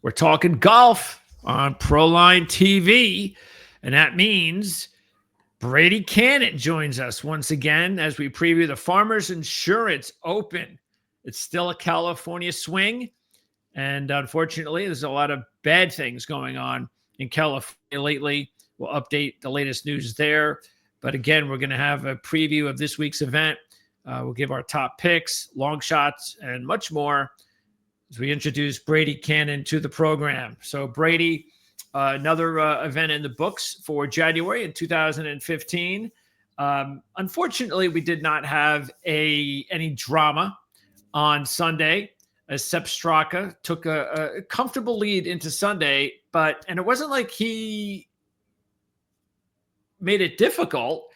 We're talking golf on Proline TV, and that means Brady Kannon joins us once again as we preview the Farmers Insurance Open. It's still a California swing, and unfortunately, there's a lot of bad things going on in California lately. We'll update the latest news there. But again, we're going to have a preview of this week's event. We'll give our top picks, long shots, and much more as we introduce Brady Kannon to the program. So Brady, another event in the books for January in 2015. Unfortunately, we did not have any drama on Sunday as Sepp Straka took a comfortable lead into Sunday, and it wasn't like he made it difficult.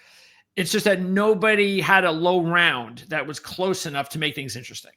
It's just that nobody had a low round that was close enough to make things interesting.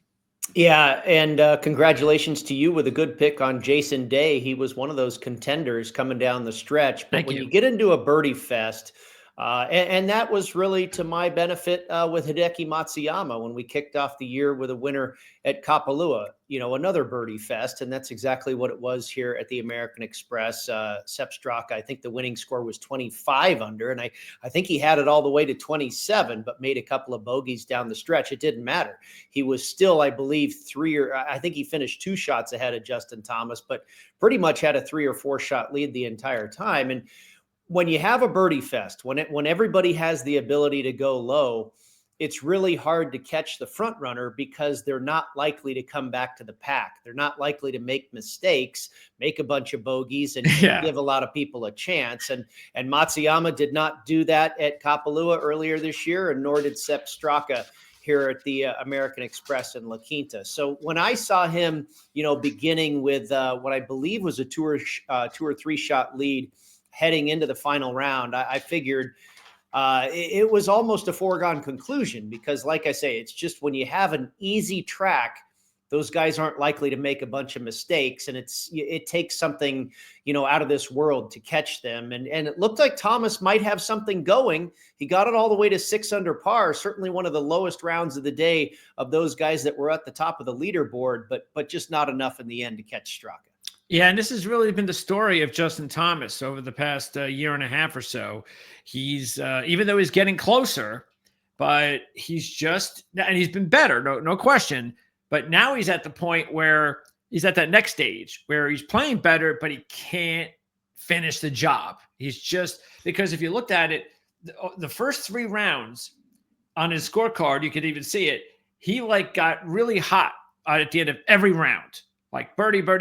Yeah, and congratulations to you with a good pick on Jason Day. He was one of those contenders coming down the stretch. But when you get into a birdie fest, and that was really to my benefit with Hideki Matsuyama when we kicked off the year with a winner at Kapalua, another birdie fest. And that's exactly what it was here at the American Express. Sepp Straka, I think the winning score was 25 under, and I think he had it all the way to 27, but made a couple of bogeys down the stretch. It didn't matter. He was still, I believe, I think he finished 2 shots ahead of Justin Thomas, but pretty much had a 3 or 4 shot lead the entire time. And when you have a birdie fest, when everybody has the ability to go low, it's really hard to catch the front runner because they're not likely to come back to the pack. They're not likely to make mistakes, make a bunch of bogeys, and give a lot of people a chance. And Matsuyama did not do that at Kapalua earlier this year, and nor did Sepp Straka here at the American Express in La Quinta. So when I saw him, beginning with what I believe was a 2 or 3 shot lead heading into the final round, I figured it was almost a foregone conclusion because, like I say, it's just when you have an easy track, those guys aren't likely to make a bunch of mistakes, and it takes something, out of this world to catch them. And it looked like Thomas might have something going. He got it all the way to 6 under par, certainly one of the lowest rounds of the day of those guys that were at the top of the leaderboard, but just not enough in the end to catch Straka. Yeah, and this has really been the story of Justin Thomas over the past year and a half or so. He's even though he's getting closer, but he's been better, no question. But now he's at the point where he's at that next stage where he's playing better, but he can't finish the job. He's just, because if you looked at it, the first 3 rounds on his scorecard, you could even see it. He got really hot at the end of every round. Like birdie, 5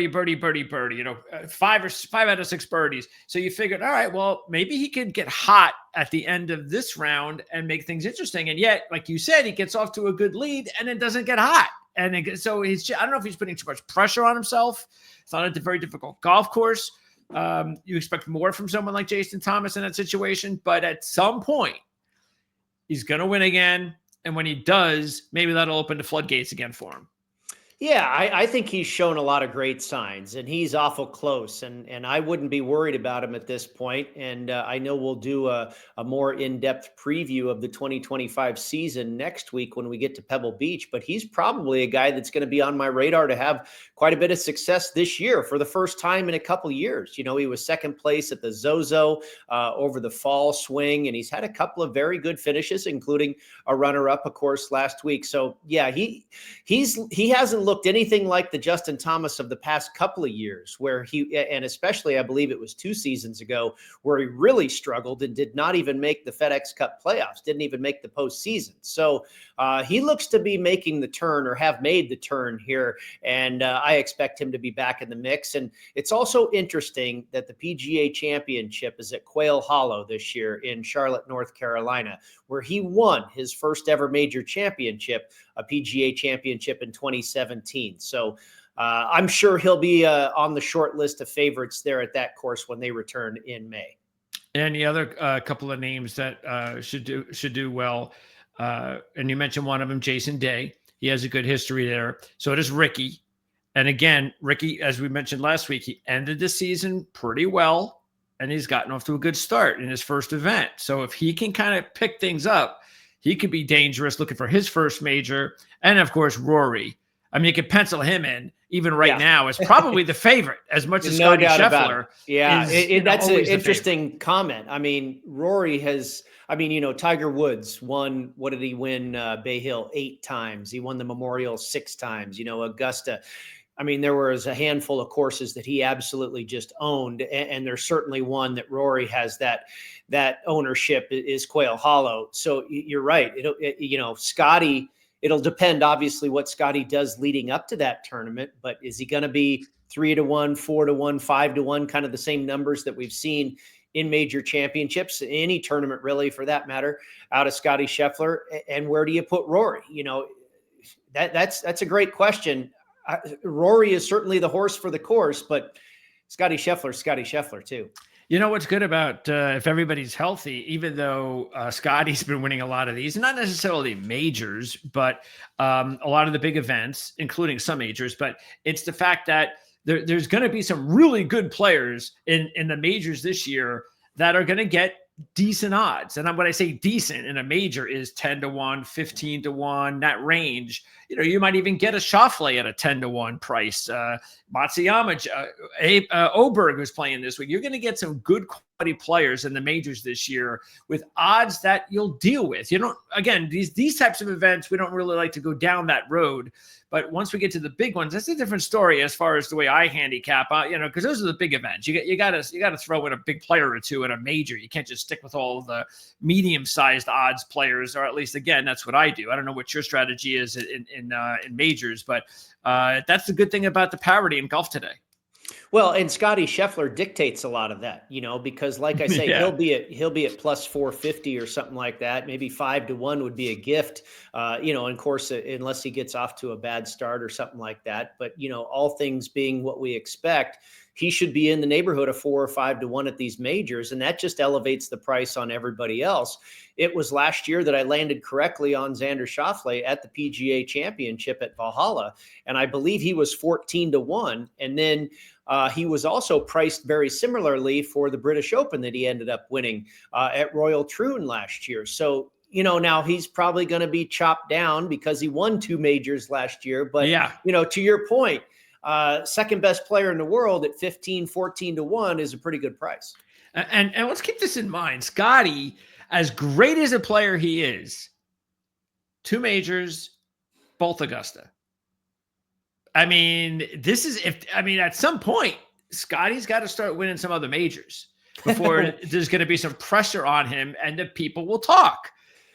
out of 6 birdies. So you figured, all right, well, maybe he could get hot at the end of this round and make things interesting. And yet, like you said, he gets off to a good lead and then doesn't get hot. And so I don't know if he's putting too much pressure on himself. It's not a very difficult golf course. You expect more from someone like Jason Thomas in that situation, but at some point, he's going to win again. And when he does, maybe that'll open the floodgates again for him. Yeah, I think he's shown a lot of great signs, and he's awful close, and I wouldn't be worried about him at this point. And I know we'll do a more in-depth preview of the 2025 season next week when we get to Pebble Beach, but he's probably a guy that's going to be on my radar to have quite a bit of success this year for the first time in a couple years. He was second place at the Zozo over the fall swing, and he's had a couple of very good finishes, including a runner-up, of course, last week. So yeah, he hasn't looked anything like the Justin Thomas of the past couple of years, where and especially I believe it was 2 seasons ago, where he really struggled and did not even make the FedEx Cup playoffs, didn't even make the postseason. So he looks to be making the turn, or have made the turn here, and I expect him to be back in the mix. And it's also interesting that the PGA Championship is at Quail Hollow this year in Charlotte, North Carolina, where he won his first ever major championship, a PGA Championship in 2017. So I'm sure he'll be on the short list of favorites there at that course when they return in May. Any other couple of names that should do well? And you mentioned one of them, Jason Day. He has a good history there. So does Ricky. And again, Ricky, as we mentioned last week, he ended the season pretty well, and he's gotten off to a good start in his first event. So if he can kind of pick things up, he could be dangerous looking for his first major. And of course, Rory. I mean, you could pencil him in even right now as probably the favorite, as much as No Scotty doubt about it. Scheffler. Yeah, that's an always interesting comment. I mean, Rory has. I mean, Tiger Woods won. What did he win? Bay Hill 8 times. He won the Memorial 6 times. Augusta. I mean, there was a handful of courses that he absolutely just owned, and there's certainly one that Rory has that ownership is Quail Hollow. So you're right. Scotty. It'll depend, obviously, what Scotty does leading up to that tournament. But is he going to be 3-1, 4-1, 5-1, kind of the same numbers that we've seen in major championships, any tournament really, for that matter, out of Scotty Scheffler? And where do you put Rory? That's a great question. Rory is certainly the horse for the course, but Scotty Scheffler too. You know what's good about if everybody's healthy, even though Scotty's been winning a lot of these, not necessarily majors, but a lot of the big events, including some majors, but it's the fact that there's going to be some really good players in the majors this year that are going to get decent odds. And when I say decent in a major is 10-1, 15-1, that range. You might even get a Schauffele at a 10-1 price. Matsuyama, Oberg was playing this week. You're going to get some good quality players in the majors this year with odds that you'll deal with. Again, these types of events, we don't really like to go down that road. But once we get to the big ones, that's a different story as far as the way I handicap, because those are the big events. You got to throw in a big player or two in a major. You can't just stick with all the medium-sized odds players, or at least, again, that's what I do. I don't know what your strategy is in majors, but that's the good thing about the parity in golf today. Well, and Scotty Scheffler dictates a lot of that, because like I say, he'll be at plus 450 or something like that. Maybe 5-1 would be a gift, and of course, unless he gets off to a bad start or something like that. But, all things being what we expect, he should be in the neighborhood of 4 or 5-1 at these majors. And that just elevates the price on everybody else. It was last year that I landed correctly on Xander Schauffele at the PGA Championship at Valhalla. And I believe he was 14-1. And then he was also priced very similarly for the British Open that he ended up winning at Royal Troon last year. So, now he's probably going to be chopped down because he won 2 majors last year. But, to your point, second best player in the world at 14-1 is a pretty good price. And let's keep this in mind. Scotty, as great as a player he is, 2 majors, both Augusta. I mean, at some point, Scotty's got to start winning some other majors before there's going to be some pressure on him, and the people will talk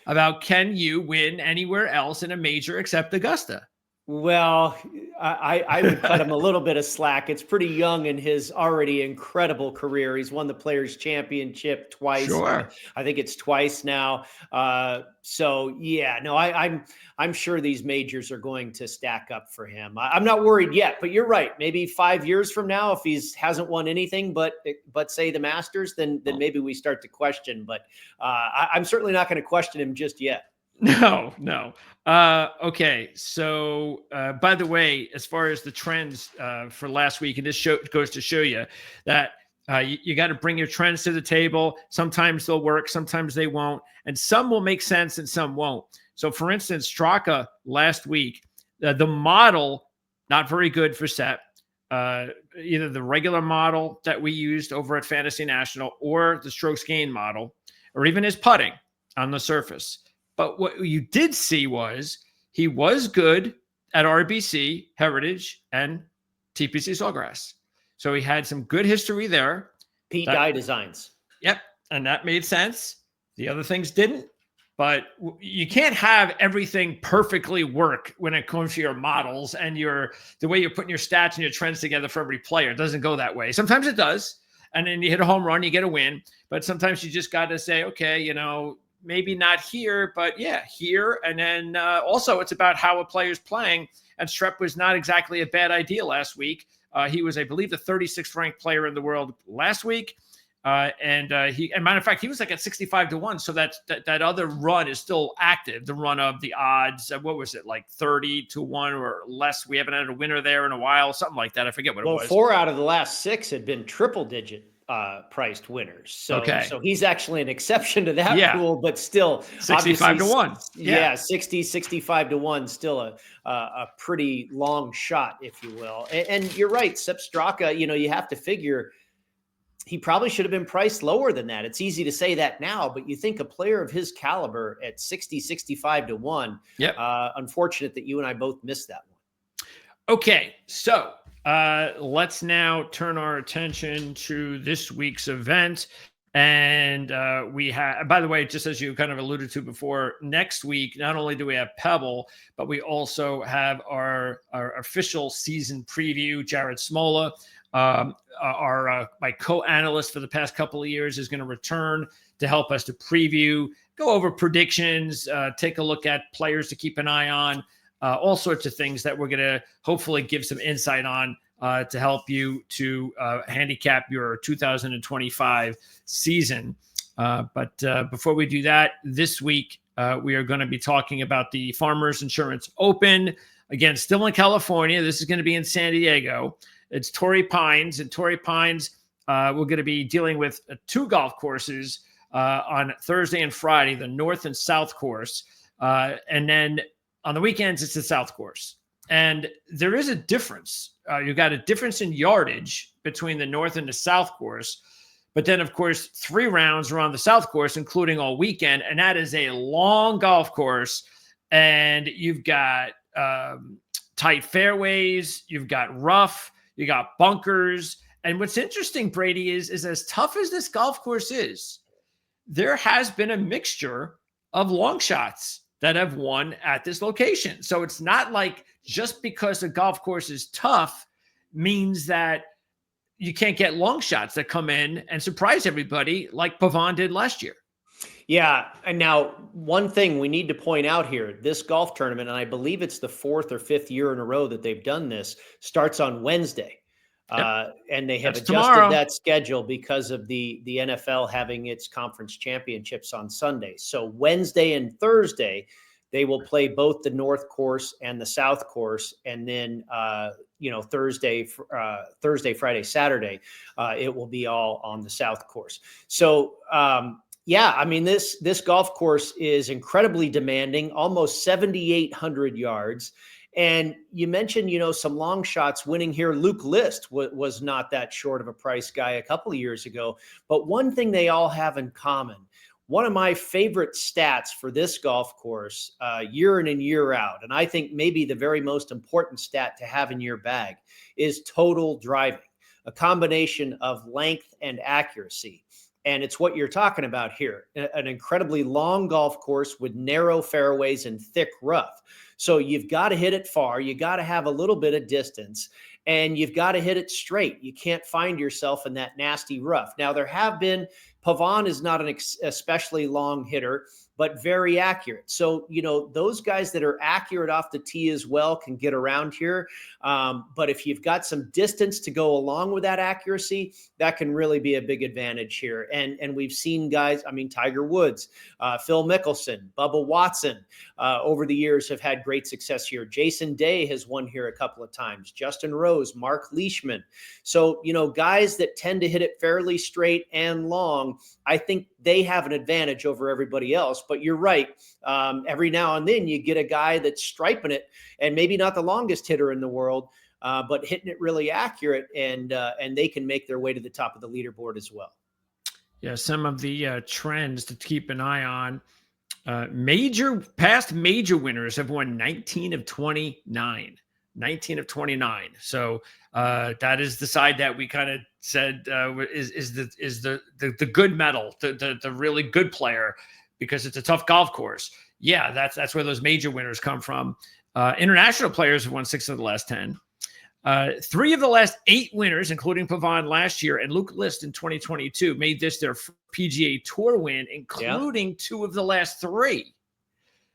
about, can you win anywhere else in a major except Augusta? Well, I would cut him a little bit of slack. It's pretty young in his already incredible career. He's won the Players Championship twice. Sure. I think it's twice now. So yeah, no, I'm sure these majors are going to stack up for him. I'm not worried yet, but you're right. Maybe 5 years from now, if he hasn't won anything but say the Masters, then maybe we start to question. But I'm certainly not going to question him just yet. No. Okay. So, by the way, as far as the trends for last week, and this show goes to show you that you got to bring your trends to the table. Sometimes they'll work, sometimes they won't, and some will make sense and some won't. So, for instance, Straka last week, the model, not very good for Set. Either the regular model that we used over at Fantasy National or the strokes gain model, or even his putting on the surface. But what you did see was he was good at RBC, Heritage, and TPC Sawgrass. So he had some good history there. Pete Dye designs. Yep. And that made sense. The other things didn't. But you can't have everything perfectly work when it comes to your models and the way you're putting your stats and your trends together for every player. It doesn't go that way. Sometimes it does. And then you hit a home run, you get a win. But sometimes you just got to say, okay, maybe not here, but yeah, here. And then also it's about how a player's playing. And Strep was not exactly a bad idea last week. He was, I believe, the 36th ranked player in the world last week. And matter of fact, he was like at 65-1. So that other run is still active. The run of the odds, what was it, like 30-1 or less? We haven't had a winner there in a while, something like that. I forget what it was. 4 out of the last 6 had been triple digit. priced winners. So, Okay. so he's actually an exception to that Yeah. rule, but still 65 to 1. Yeah. 60, 65 to 1, still a pretty long shot, if you will. And you're right. Sepp Straka, you have to figure he probably should have been priced lower than that. It's easy to say that now, but you think a player of his caliber at 60, 65 to 1, Yep. Unfortunate that you and I both missed that one. Okay, so let's now turn our attention to this week's event. And we have, by the way, just as you kind of alluded to before, next week, not only do we have Pebble, but we also have our official season preview. Jared Smola, my co-analyst for the past couple of years, is going to return to help us to preview, go over predictions, take a look at players to keep an eye on, all sorts of things that we're going to hopefully give some insight on to help you to handicap your 2025 season. But before we do that, this week we are going to be talking about the Farmers Insurance Open. Again, still in California. This is going to be in San Diego. It's Torrey Pines. And Torrey Pines, we're going to be dealing with 2 golf courses on Thursday and Friday, the North and South course. And then on the weekends, it's the South course. And there is a difference. You've got a difference in yardage between the North and the South course. But then, of course, 3 rounds around the South course, including all weekend. And that is a long golf course. And you've got tight fairways. You've got rough. You got bunkers. And what's interesting, Brady, is as tough as this golf course is, there has been a mixture of long shots that have won at this location. So it's not like just because a golf course is tough means that you can't get long shots that come in and surprise everybody like Pavon did last year. Yeah. And now one thing we need to point out here, this golf tournament, and I believe it's the 4th or 5th year in a row that they've done this, starts on Wednesday. Yep. And they have adjusted that schedule because of the NFL having its conference championships on Sunday. So Wednesday and Thursday, they will play both the North course and the South course. And then, Thursday, Friday, Saturday, it will be all on the South course. So, this golf course is incredibly demanding, almost 7,800 yards. And you mentioned, some long shots winning here. Luke List was not that short of a price guy a couple of years ago. But one thing they all have in common, one of my favorite stats for this golf course, year in and year out, and I think maybe the very most important stat to have in your bag, is total driving, a combination of length and accuracy. And it's what you're talking about here, an incredibly long golf course with narrow fairways and thick rough. So you've got to hit it far. You got to have a little bit of distance, and you've got to hit it straight. You can't find yourself in that nasty rough. Now, Pavon is not an especially long hitter, but very accurate. So, those guys that are accurate off the tee as well can get around here. But if you've got some distance to go along with that accuracy, that can really be a big advantage here. And we've seen guys, Tiger Woods, Phil Mickelson, Bubba Watson, over the years have had great success here. Jason Day has won here a couple of times. Justin Rose, Mark Leishman. So, guys that tend to hit it fairly straight and long, I think they have an advantage over everybody else. But you're right. Every now and then you get a guy that's striping it, and maybe not the longest hitter in the world, but hitting it really accurate, and they can make their way to the top of the leaderboard as well. Yeah, some of the trends to keep an eye on. Past major winners have won 19 of 29. 19 of 29. So that is the side that we kind of said is the good medal, the really good player, because it's a tough golf course. Yeah, that's where those major winners come from. International players have won 6 of the last 10. 3 of the last 8 winners, including Pavon last year and Luke List in 2022, made this their PGA Tour win, including 2 of the last 3.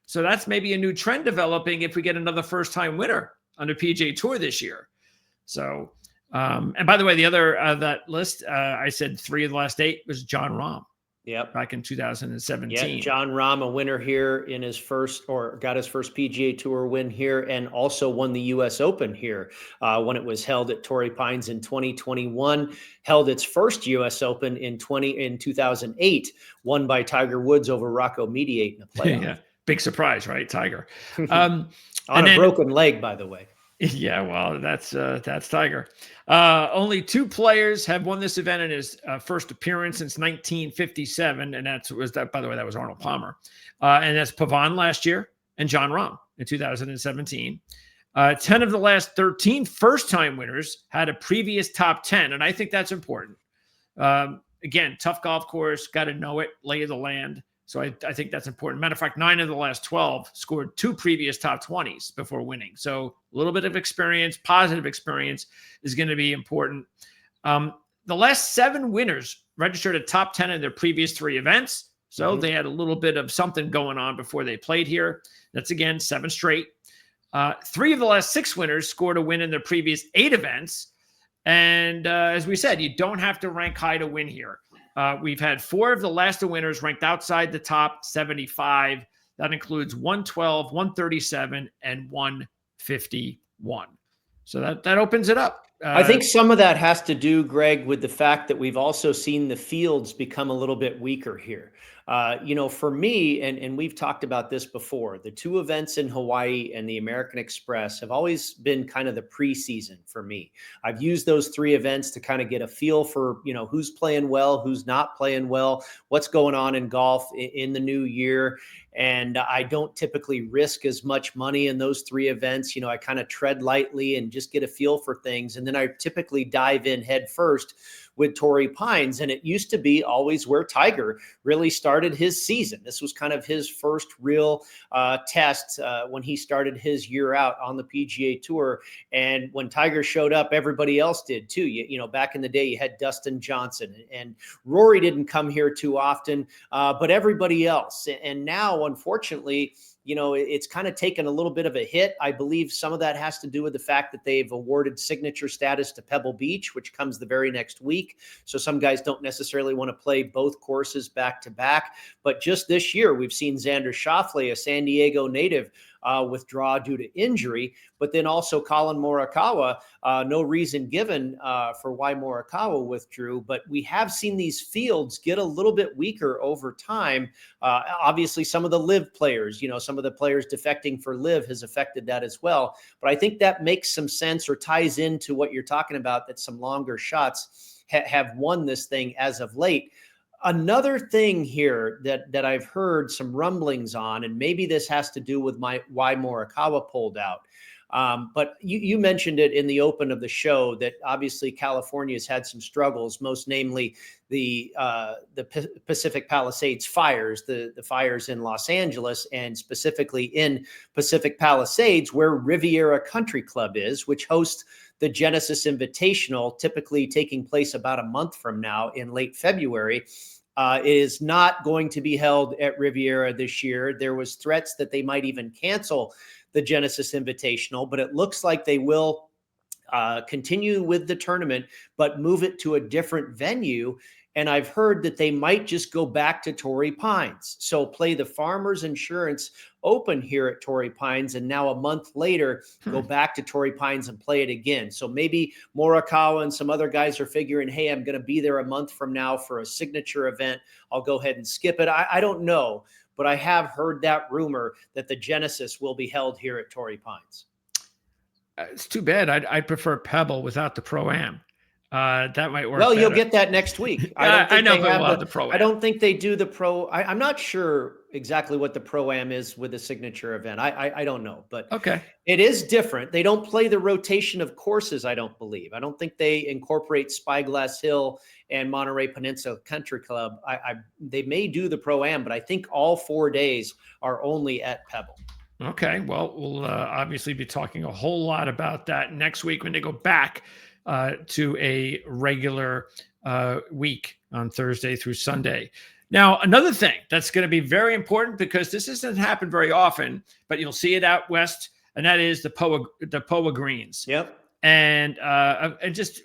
So that's maybe a new trend developing if we get another first-time winner on the PGA Tour this year. So, and by the way, the other that list, I said 3 of the last 8 was John Rahm. Yep. back in 2017. Yeah, Jon Rahm, a winner here in his first, or got his first PGA Tour win here, and also won the U.S. Open here when it was held at Torrey Pines in 2021. Held its first U.S. Open in 2008, won by Tiger Woods over Rocco Mediate in the playoff. Yeah, big surprise, right, Tiger? On a broken leg, by the way. Yeah, well, that's Tiger. Only 2 players have won this event in his first appearance since 1957, and by the way, that was Arnold Palmer, and that's Pavon last year and Jon Rahm in 2017. 10 of the last 13 first-time winners had a previous top 10, and I think that's important. Again, tough golf course, got to know it, lay of the land. So I think that's important. Matter of fact, 9 of the last 12 scored 2 previous top 20s before winning. So a little bit of experience, positive experience is going to be important. The last 7 winners registered a top 10 in their previous 3 events. So they had a little bit of something going on before they played here. That's, again, 7 straight. 3 of the last 6 winners scored a win in their previous 8 events. And as we said, you don't have to rank high to win here. We've had 4 of the last 2 winners ranked outside the top 75. That includes 112, 137, and 151. So that opens it up. I think some of that has to do, Greg, with the fact that we've also seen the fields become a little bit weaker here. For me, and we've talked about this before, the 2 events in Hawaii and the American Express have always been kind of the preseason for me. I've used those 3 events to kind of get a feel for, who's playing well, who's not playing well, what's going on in golf in the new year. And I don't typically risk as much money in those 3 events. I kind of tread lightly and just get a feel for things. And then I typically dive in head first with Torrey Pines. And it used to be always where Tiger really started his season. This was kind of his first real test when he started his year out on the PGA Tour. And when Tiger showed up, everybody else did too. Back in the day, you had Dustin Johnson, and Rory didn't come here too often, but everybody else. And now, unfortunately, it's kind of taken a little bit of a hit. I believe some of that has to do with the fact that they've awarded signature status to Pebble Beach, which comes the very next week. So some guys don't necessarily want to play both courses back to back. But just this year, we've seen Xander Schauffele, a San Diego native, withdraw due to injury, but then also Colin Morikawa, no reason given for why Morikawa withdrew, but we have seen these fields get a little bit weaker over time. Obviously, some of the live players, some of the players defecting for live has affected that as well. But I think that makes some sense or ties into what you're talking about, that some longer shots have won this thing as of late. Another thing here that I've heard some rumblings on, and maybe this has to do with why Morikawa pulled out. But you mentioned it in the open of the show that obviously California has had some struggles, most namely the Pacific Palisades fires, the fires in Los Angeles, and specifically in Pacific Palisades, where Riviera Country Club is, which hosts the Genesis Invitational, typically taking place about a month from now in late February. It is not going to be held at Riviera this year. There was threats that they might even cancel the Genesis Invitational, but it looks like they will continue with the tournament, but move it to a different venue. And I've heard that they might just go back to Torrey Pines. So play the Farmers Insurance Open here at Torrey Pines, and now a month later, go back to Torrey Pines and play it again. So maybe Morikawa and some other guys are figuring, hey, I'm going to be there a month from now for a signature event. I'll go ahead and skip it. I don't know, but I have heard that rumor that the Genesis will be held here at Torrey Pines. It's too bad. I'd prefer Pebble without the Pro-Am. That might work. Well, better. You'll get that next week. I know, but we'll have the Pro-Am. I don't think they do the Pro. I'm not sure exactly what the Pro-Am is with the signature event. I don't know, but okay, it is different. They don't play the rotation of courses, I don't believe. I don't think they incorporate Spyglass Hill and Monterey Peninsula Country Club. They may do the Pro-Am, but I think all 4 days are only at Pebble. Okay, well, we'll obviously be talking a whole lot about that next week when they go back to a regular week on Thursday through Sunday. Now, another thing that's going to be very important, because this doesn't happen very often, but you'll see it out west, and that is the POA greens. Yep. And just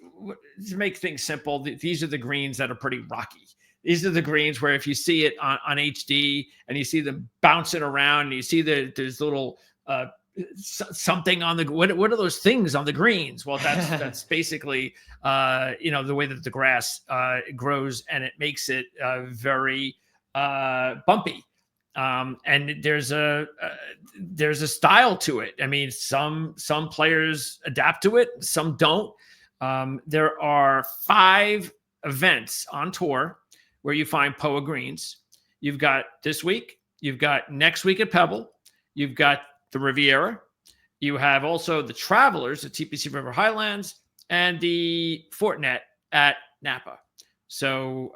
to make things simple, these are the greens that are pretty rocky. These are the greens where if you see it on HD and you see them bouncing around and you see there's little something on the, what are those things on the greens? Well, that's basically, the way that the grass grows, and it makes it very bumpy. And there's a style to it. I mean, some players adapt to it, some don't. There are 5 events on tour where you find POA greens. You've got this week, you've got next week at Pebble, you've got the Riviera, you have also the Travelers at TPC River Highlands, and the Fortinet at Napa. So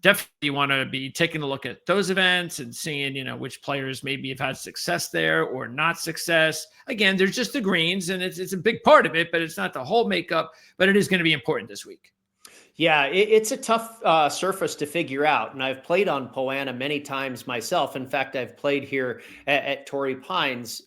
definitely you want to be taking a look at those events and seeing, which players maybe have had success there or not success. Again, there's just the greens, and it's a big part of it, but it's not the whole makeup, but it is going to be important this week. Yeah, it's a tough surface to figure out. And I've played on Poa annua many times myself. In fact, I've played here at Torrey Pines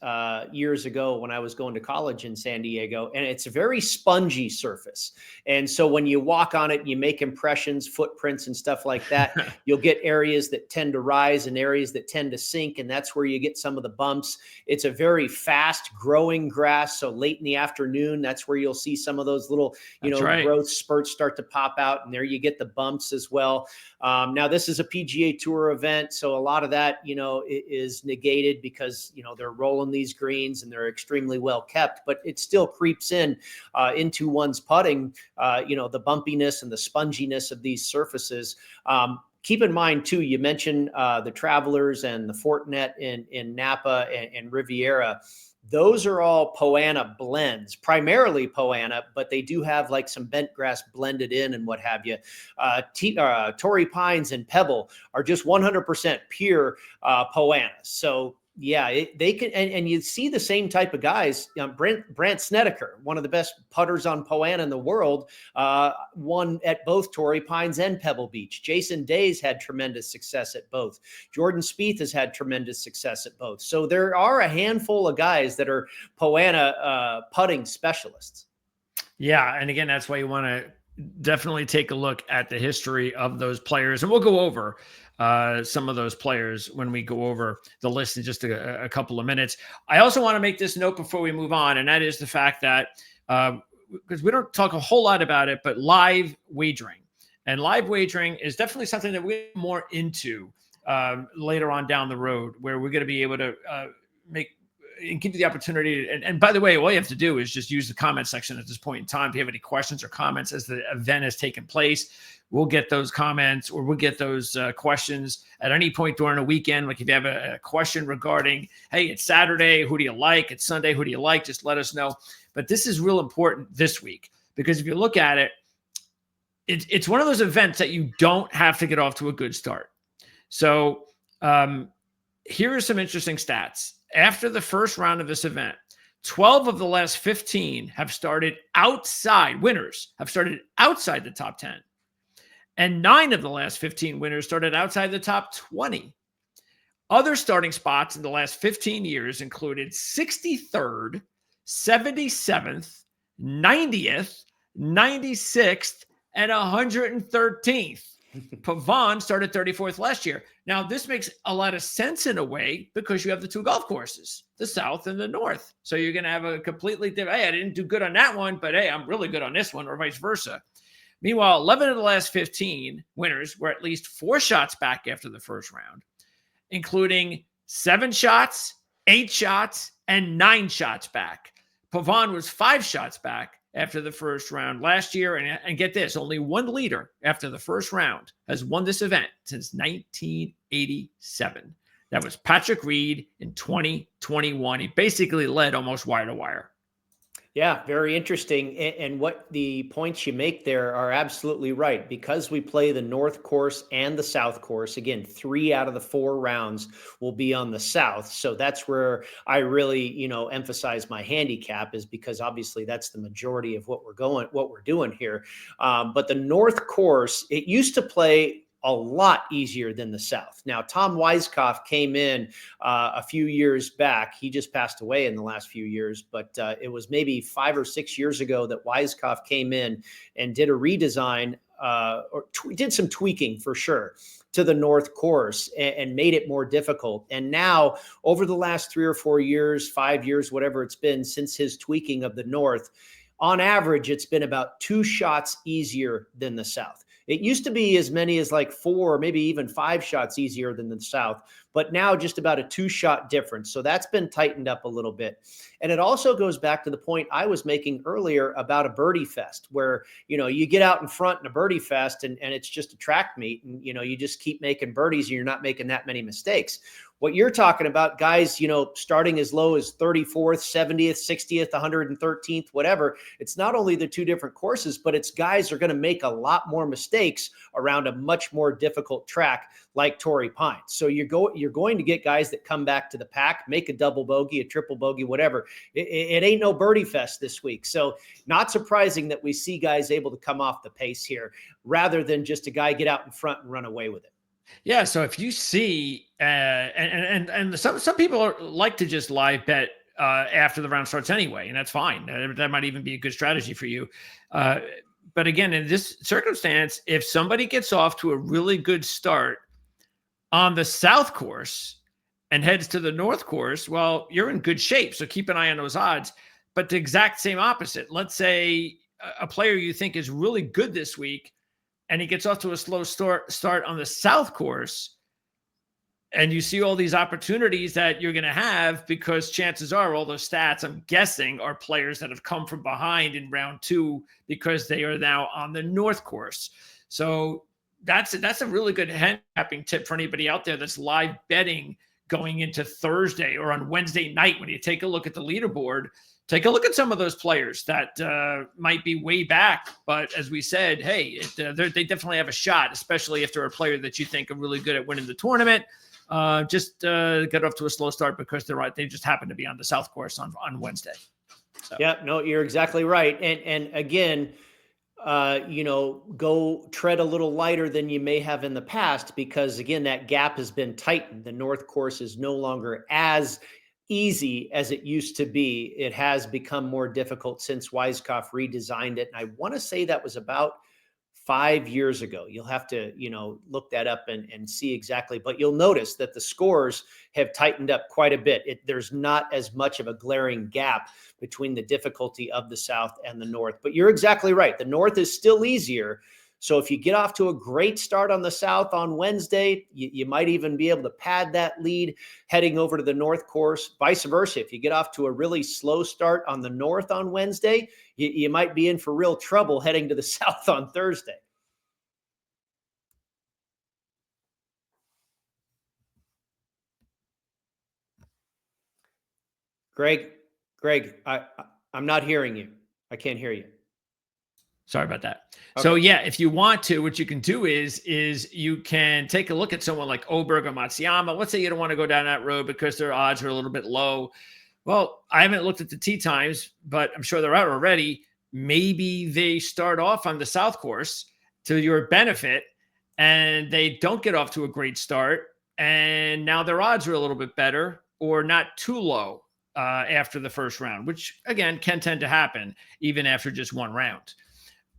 years ago when I was going to college in San Diego. And it's a very spongy surface. And so when you walk on it, you make impressions, footprints and stuff like that. You'll get areas that tend to rise and areas that tend to sink. And that's where you get some of the bumps. It's a very fast growing grass. So late in the afternoon, that's where you'll see some of those little, growth spurts start to pop out, and there you get the bumps as well. Now this is a PGA Tour event, so a lot of that, is negated because, they're rolling these greens and they're extremely well kept, but it still creeps into one's putting, the bumpiness and the sponginess of these surfaces. Keep in mind too, you mentioned the Travelers and the Fortinet in Napa and Riviera. Those are all Poa annua blends, primarily Poa annua, but they do have like some bent grass blended in and what have you. Torrey Pines and Pebble are just 100% pure Poa annua. So yeah, they can, and you see the same type of guys. Brandt Snedeker, one of the best putters on Poa annua in the world, won at both Torrey Pines and Pebble Beach. Jason Day's had tremendous success at both. Jordan Spieth has had tremendous success at both. So there are a handful of guys that are Poa annua putting specialists. Yeah, and again, that's why you want to definitely take a look at the history of those players, and we'll go over some of those players when we go over the list in just a couple of minutes. I also want to make this note before we move on, and that is the fact that because we don't talk a whole lot about it, but live wagering. And live wagering is definitely something that we're more into later on down the road, where we're going to be able to make and give you the opportunity. And by the way, all you have to do is just use the comment section at this point in time. If you have any questions or comments as the event has taken place, we'll get those comments, or we'll get those questions at any point during the weekend. Like if you have a question regarding, hey, it's Saturday, who do you like? It's Sunday, who do you like? Just let us know. But this is real important this week, because if you look at it, it's one of those events that you don't have to get off to a good start. So here are some interesting stats. After the first round of this event, 12 of the last 15 have started outside. Winners have started outside the top 10. And 9 of the last 15 winners started outside the top 20. Other starting spots in the last 15 years included 63rd, 77th, 90th, 96th, and 113th. Pavon started 34th last year. Now, this makes a lot of sense in a way because you have the 2 golf courses, the South and the North. So you're going to have a completely different, hey, I didn't do good on that one, but hey, I'm really good on this one, or vice versa. Meanwhile, 11 of the last 15 winners were at least 4 shots back after the first round, including 7 shots, 8 shots, and 9 shots back. Pavon was 5 shots back after the first round last year. And get this, only one leader after the first round has won this event since 1987. That was Patrick Reed in 2021. He basically led almost wire to wire. Yeah, very interesting. And what the points you make there are absolutely right. Because we play the North course and the South course, again, 3 out of the 4 rounds will be on the South. So that's where I really, emphasize my handicap, is because obviously that's the majority of what we're doing here. But the North course, it used to play a lot easier than the South. Now, Tom Weiskopf came in a few years back. He just passed away in the last few years, but it was maybe 5 or 6 years ago that Weiskopf came in and did a redesign did some tweaking for sure to the North course and made it more difficult. And now over the last 3 or 4 years, 5 years, whatever it's been since his tweaking of the North, on average, it's been about 2 shots easier than the South. It used to be as many as like 4, maybe even 5 shots easier than the South, but now just about a 2-shot difference. So that's been tightened up a little bit. And it also goes back to the point I was making earlier about a birdie fest, where, you get out in front in a birdie fest and it's just a track meet, and, you just keep making birdies and you're not making that many mistakes. What you're talking about, guys, starting as low as 34th, 70th, 60th, 113th, whatever. It's not only the 2 different courses, but it's guys are going to make a lot more mistakes around a much more difficult track like Torrey Pines. So you're going to get guys that come back to the pack, make a double bogey, a triple bogey, whatever. It ain't no birdie fest this week. So not surprising that we see guys able to come off the pace here rather than just a guy get out in front and run away with it. Yeah. So if you see, and some people like to just live bet after the round starts anyway, and that's fine. That might even be a good strategy for you. But again, in this circumstance, if somebody gets off to a really good start on the South course and heads to the North course, well, you're in good shape. So keep an eye on those odds. But the exact same opposite. Let's say a player you think is really good this week, and he gets off to a slow start on the South course, and you see all these opportunities that you're going to have, because chances are all those stats, I'm guessing, are players that have come from behind in round 2 because they are now on the North course. So that's a really good handicapping tip for anybody out there that's live betting going into Thursday or on Wednesday night. When you take a look at the leaderboard, take a look at some of those players that might be way back. But as we said, hey, they definitely have a shot, especially if they're a player that you think are really good at winning the tournament. Just get off to a slow start because they just happen to be on the South course on Wednesday. So. Yeah, no, you're exactly right. And again, go tread a little lighter than you may have in the past, because again, that gap has been tightened. The North course is no longer as easy as it used to be. It has become more difficult since Weiskopf redesigned it. And I want to say that was about 5 years ago. You'll have to, look that up and see exactly, but you'll notice that the scores have tightened up quite a bit. There's not as much of a glaring gap between the difficulty of the South and the North, but you're exactly right. The North is still easier. So if you get off to a great start on the South on Wednesday, you might even be able to pad that lead heading over to the North course. Vice versa, if you get off to a really slow start on the North on Wednesday, you might be in for real trouble heading to the South on Thursday. Greg, I'm not hearing you. I can't hear you. Sorry about that. Okay. So yeah, if you want to, what you can do is you can take a look at someone like Oberg or Matsuyama. Let's say you don't want to go down that road because their odds are a little bit low. Well, I haven't looked at the tee times, but I'm sure they're out already. Maybe they start off on the South course to your benefit, and they don't get off to a great start, and now their odds are a little bit better or not too low after the first round, which again can tend to happen even after just one round.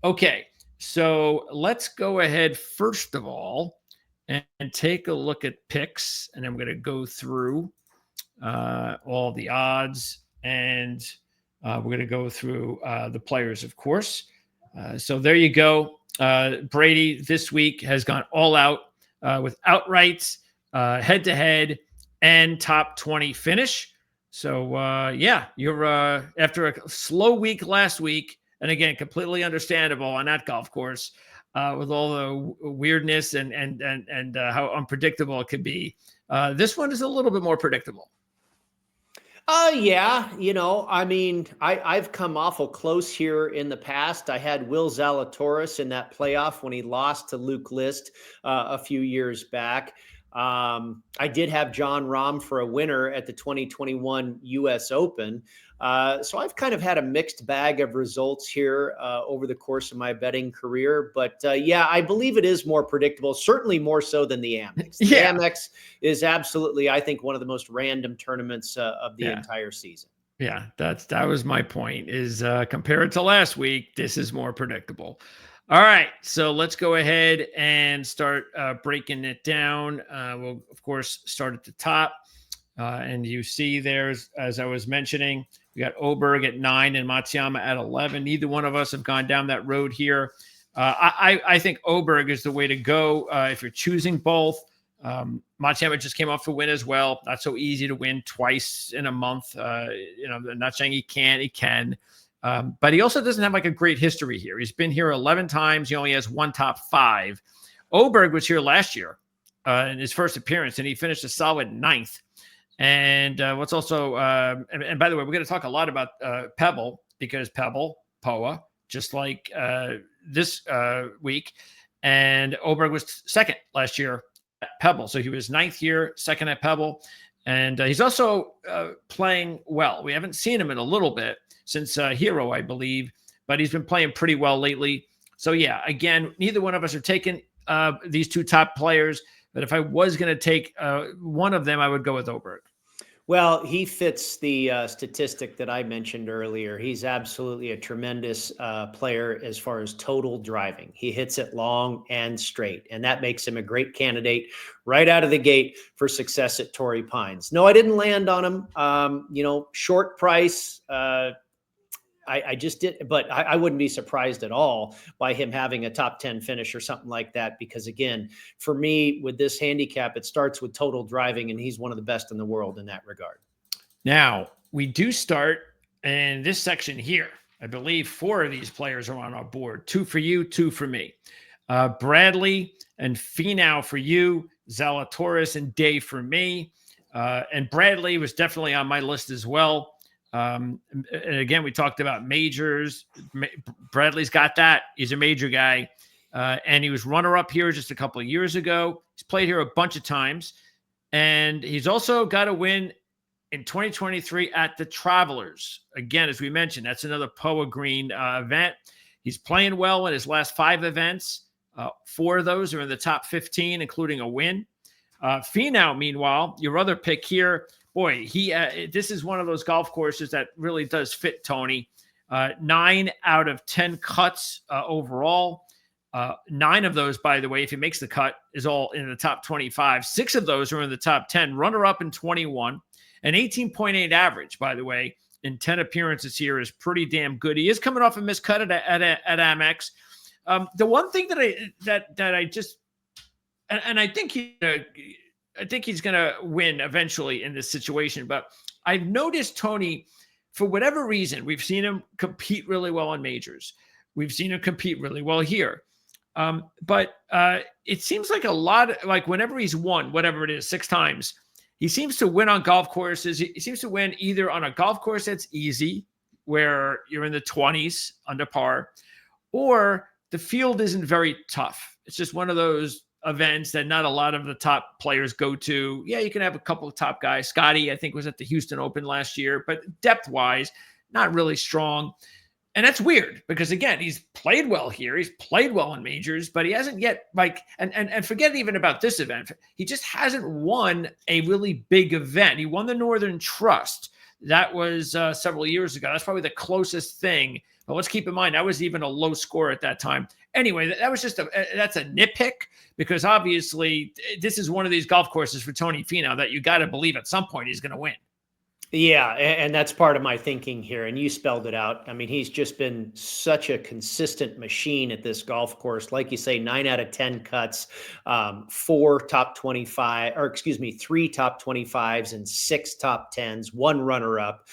Okay, so let's go ahead first of all and take a look at picks, and then we're going to go through all the odds, and we're going to go through the players, of course. So there you go. Brady this week has gone all out with outrights, head-to-head, and top 20 finish. So, yeah, you're after a slow week last week, and again, completely understandable on that golf course with all the weirdness and how unpredictable it could be. This one is a little bit more predictable. Yeah. I've come awful close here in the past. I had Will Zalatoris in that playoff when he lost to Luke List a few years back. I did have John Rahm for a winner at the 2021 U.S. Open. So I've kind of had a mixed bag of results here over the course of my betting career. But yeah, I believe it is more predictable, certainly more so than the AMEX. The AMEX is absolutely, I think, one of the most random tournaments of the entire season. Yeah, that was my point is compared to last week, this is more predictable. All right, so let's go ahead and start breaking it down. We'll, of course, start at the top. And you see there's, as I was mentioning, we got Oberg at 9 and Matsuyama at 11. Neither one of us have gone down that road here. I think Oberg is the way to go if you're choosing both. Matsuyama just came off a win as well. Not so easy to win twice in a month. I'm not saying he can't. He can. But he also doesn't have like a great history here. He's been here 11 times. He only has one top 5. Oberg was here last year in his first appearance, and he finished a solid 9th. And what's also, and by the way, we're going to talk a lot about Pebble because Pebble, POA, just like this week. And Oberg was second last year at Pebble. So he was 9th here, second at Pebble. And he's also playing well. We haven't seen him in a little bit since Hero, I believe, but he's been playing pretty well lately. So, yeah, again, neither one of us are taking these two top players. But if I was going to take one of them, I would go with Oberg. Well, he fits the statistic that I mentioned earlier. He's absolutely a tremendous player as far as total driving. He hits it long and straight, and that makes him a great candidate right out of the gate for success at Torrey Pines. No, I didn't land on him. Short price. I just did, but I wouldn't be surprised at all by him having a top 10 finish or something like that. Because again, for me with this handicap, it starts with total driving, and he's one of the best in the world in that regard. Now we do start in this section here. I believe 4 of these players are on our board. 2 for you, 2 for me. Bradley and Finau for you, Zalatoris and Day for me. And Bradley was definitely on my list as well. And again, we talked about majors. Bradley's got that. He's a major guy. And he was runner-up here just a couple of years ago. He's played here a bunch of times. And he's also got a win in 2023 at the Travelers. Again, as we mentioned, that's another POA Green event. He's playing well in his last 5 events. 4 of those are in the top 15, including a win. Finau, meanwhile, your other pick here, boy, this is one of those golf courses that really does fit Tony. 9 out of 10 cuts overall. 9 of those, by the way, if he makes the cut, is all in the top 25. 6 of those are in the top 10. Runner-up in 21. An 18.8 average, by the way, in 10 appearances here is pretty damn good. He is coming off a missed cut at AMEX. The one thing that I just, and I think he's going to win eventually in this situation. But I've noticed, Tony, for whatever reason, we've seen him compete really well on majors. We've seen him compete really well here. But it seems like a lot, like whenever he's won, whatever it is, 6 times, he seems to win on golf courses. He seems to win either on a golf course that's easy, where you're in the 20s under par, or the field isn't very tough. It's just one of those events that not a lot of the top players go to. Yeah, you can have a couple of top guys. Scotty, I think, was at the Houston Open last year, but depth-wise, not really strong. And that's weird because, again, he's played well here. He's played well in majors, but he hasn't yet, and forget even about this event. He just hasn't won a really big event. He won the Northern Trust. That was several years ago. That's probably the closest thing. But let's keep in mind, that was even a low score at that time. Anyway, that was just that's a nitpick because obviously this is one of these golf courses for Tony Finau that you got to believe at some point he's going to win. Yeah, and that's part of my thinking here, and you spelled it out. I mean, he's just been such a consistent machine at this golf course. Like you say, 9 out of 10 cuts, 4 top 25, or excuse me, 3 top 25s and 6 top 10s, 1 runner-up.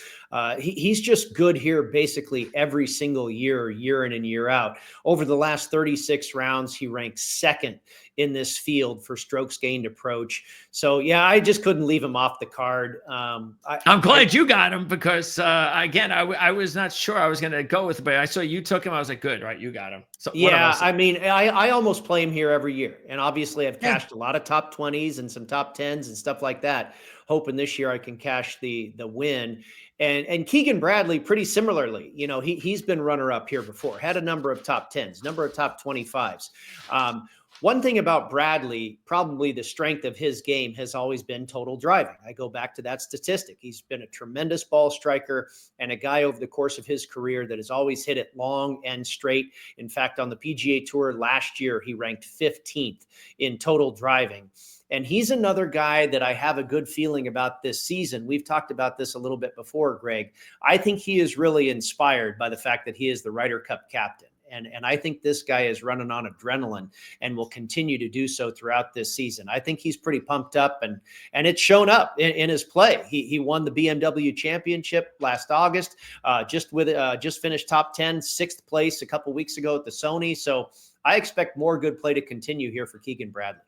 He's just good here basically every single year in and year out. Over the last 36 rounds, he ranked 2nd in this field for strokes gained approach. So, yeah, I just couldn't leave him off the card. I'm glad you got him because, again, I was not sure I was going to go with it, but I saw you took him. I was like, good, right? You got him. So, yeah, I mean, I almost play him here every year. And obviously I've cashed a lot of top 20s and some top 10s and stuff like that, hoping this year I can cash the win. And Keegan Bradley, pretty similarly, he's been runner-up here before, had a number of top 10s, number of top 25s. One thing about Bradley, probably the strength of his game has always been total driving. I go back to that statistic. He's been a tremendous ball striker and a guy over the course of his career that has always hit it long and straight. In fact, on the PGA Tour last year, he ranked 15th in total driving. And he's another guy that I have a good feeling about this season. We've talked about this a little bit before, Greg. I think he is really inspired by the fact that he is the Ryder Cup captain. And I think this guy is running on adrenaline and will continue to do so throughout this season. I think he's pretty pumped up, and it's shown up in his play. He won the BMW Championship last August, just finished top 10, 6th place a couple weeks ago at the Sony. So I expect more good play to continue here for Keegan Bradley.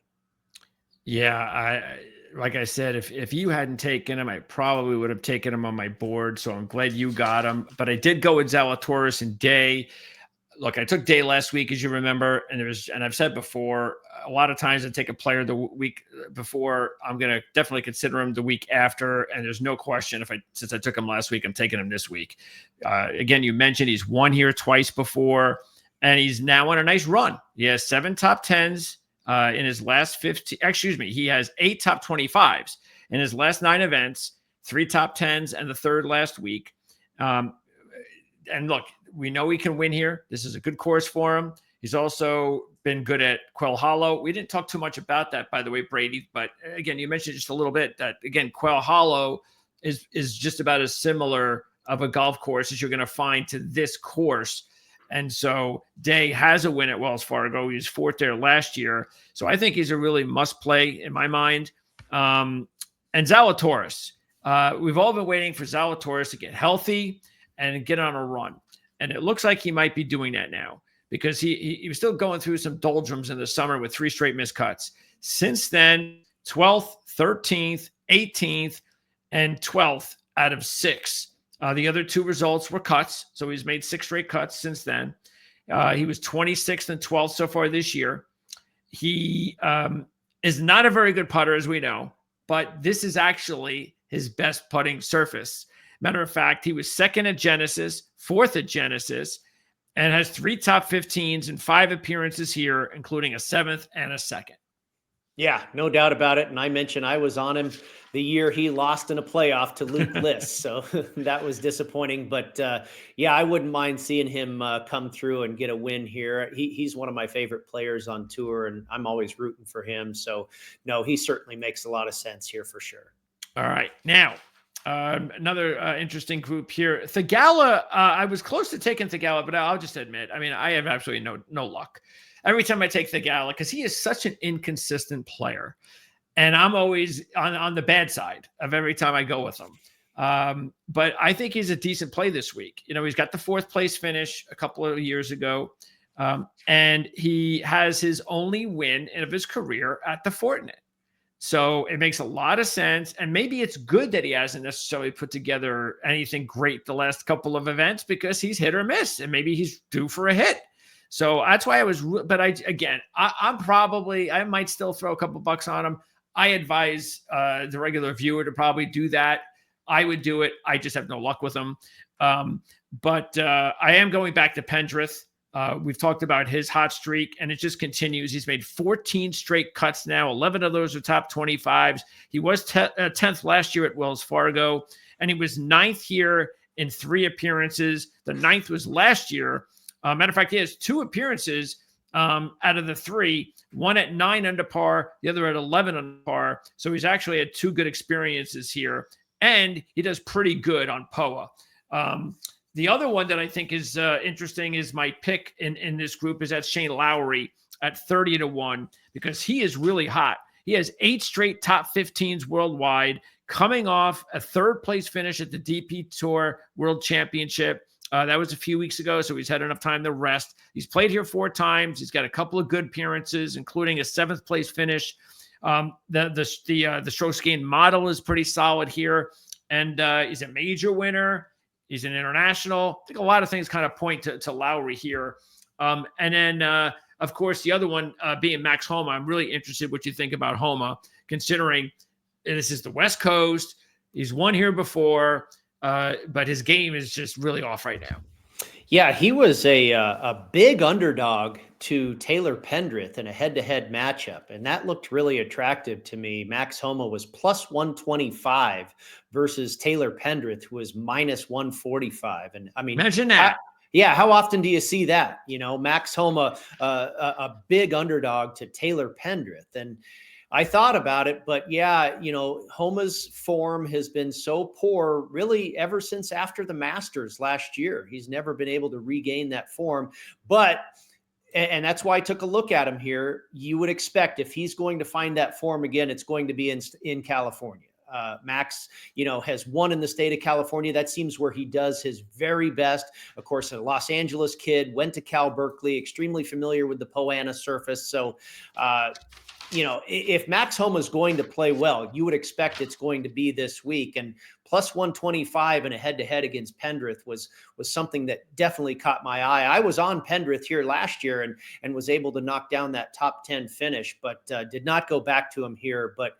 Yeah, like I said, if you hadn't taken him, I probably would have taken him on my board. So I'm glad you got him. But I did go with Zalatoris and Day. Look, I took Day last week, as you remember, and I've said before, a lot of times I take a player the week before. I'm going to definitely consider him the week after, and there's no question since I took him last week, I'm taking him this week. Again, you mentioned he's won here twice before, and he's now on a nice run. He has 7 top 10s in his last 15. Excuse me, he has 8 top 25s in his last 9 events, 3 top 10s, and the 3rd last week. And look, we know he can win here. This is a good course for him. He's also been good at Quail Hollow. We didn't talk too much about that, by the way, Brady. But again, you mentioned just a little bit that, again, Quail Hollow is just about as similar of a golf course as you're going to find to this course. And so Day has a win at Wells Fargo. He was 4th there last year. So I think he's a really must play in my mind. And Zalatoris. We've all been waiting for Zalatoris to get healthy and get on a run. And it looks like he might be doing that now because he was still going through some doldrums in the summer with 3 straight missed cuts. Since then, 12th, 13th, 18th, and 12th out of 6. The other 2 results were cuts. So he's made 6 straight cuts since then. He was 26th and 12th so far this year. He is not a very good putter, as we know, but this is actually his best putting surface. Matter of fact, he was 2nd at Genesis, 4th at Genesis, and has 3 top 15s and 5 appearances here, including a 7th and a 2nd. Yeah, no doubt about it. And I mentioned I was on him the year he lost in a playoff to Luke List. So that was disappointing. But yeah, I wouldn't mind seeing him come through and get a win here. He's one of my favorite players on tour, and I'm always rooting for him. So no, he certainly makes a lot of sense here for sure. All right. Now, another interesting group here. Thigala, I was close to taking Thigala, but I'll just admit, I mean, I have absolutely no luck. Every time I take Thigala, because he is such an inconsistent player, and I'm always on the bad side of every time I go with him. But I think he's a decent play this week. You know, he's got the 4th place finish a couple of years ago, and he has his only win of his career at the Fortinet. So it makes a lot of sense. And maybe it's good that he hasn't necessarily put together anything great the last couple of events because he's hit or miss, and maybe he's due for a hit. So that's why I was, but I might still throw a couple bucks on him. I advise the regular viewer to probably do that. I would do it. I just have no luck with him. But I am going back to Pendrith. We've talked about his hot streak, and it just continues. He's made 14 straight cuts now. 11 of those are top 25s. He was 10th last year at Wells Fargo, and he was 9th here in 3 appearances. The 9th was last year. Matter of fact, he has 2 appearances out of the 3, one at 9 under par, the other at 11 under par. So he's actually had 2 good experiences here, and he does pretty good on POA. The other one that I think is interesting is my pick in this group is that Shane Lowry at 30-1 because he is really hot. He has 8 straight top 15s worldwide, coming off a 3rd place finish at the DP Tour World Championship. That was a few weeks ago, so he's had enough time to rest. He's played here 4 times. He's got a couple of good appearances, including a 7th place finish. The strokes gained model is pretty solid here, and he's a major winner. He's an international. I think a lot of things kind of point to Lowry here. And then, of course, the other one being Max Homa. I'm really interested what you think about Homa, considering this is the West Coast. He's won here before, but his game is just really off right now. Yeah, he was a big underdog to Taylor Pendrith in a head-to-head matchup, and that looked really attractive to me. Max Homa was plus 125 versus Taylor Pendrith, who was minus 145. And I mean, Imagine that. yeah, how often do you see that? Max Homa, a big underdog to Taylor Pendrith. And I thought about it, but yeah, Homa's form has been so poor really ever since after the Masters last year. He's never been able to regain that form. But and that's why I took a look at him here. You would expect if he's going to find that form again, it's going to be in California. Max, has won in the state of California. That seems where he does his very best. Of course, a Los Angeles kid, went to Cal Berkeley, extremely familiar with the Poa annua surface. So, if Max Homa is going to play well, you would expect it's going to be this week. And plus 125 in a head-to-head against Pendrith was something that definitely caught my eye. I was on Pendrith here last year and was able to knock down that top 10 finish, but did not go back to him here. But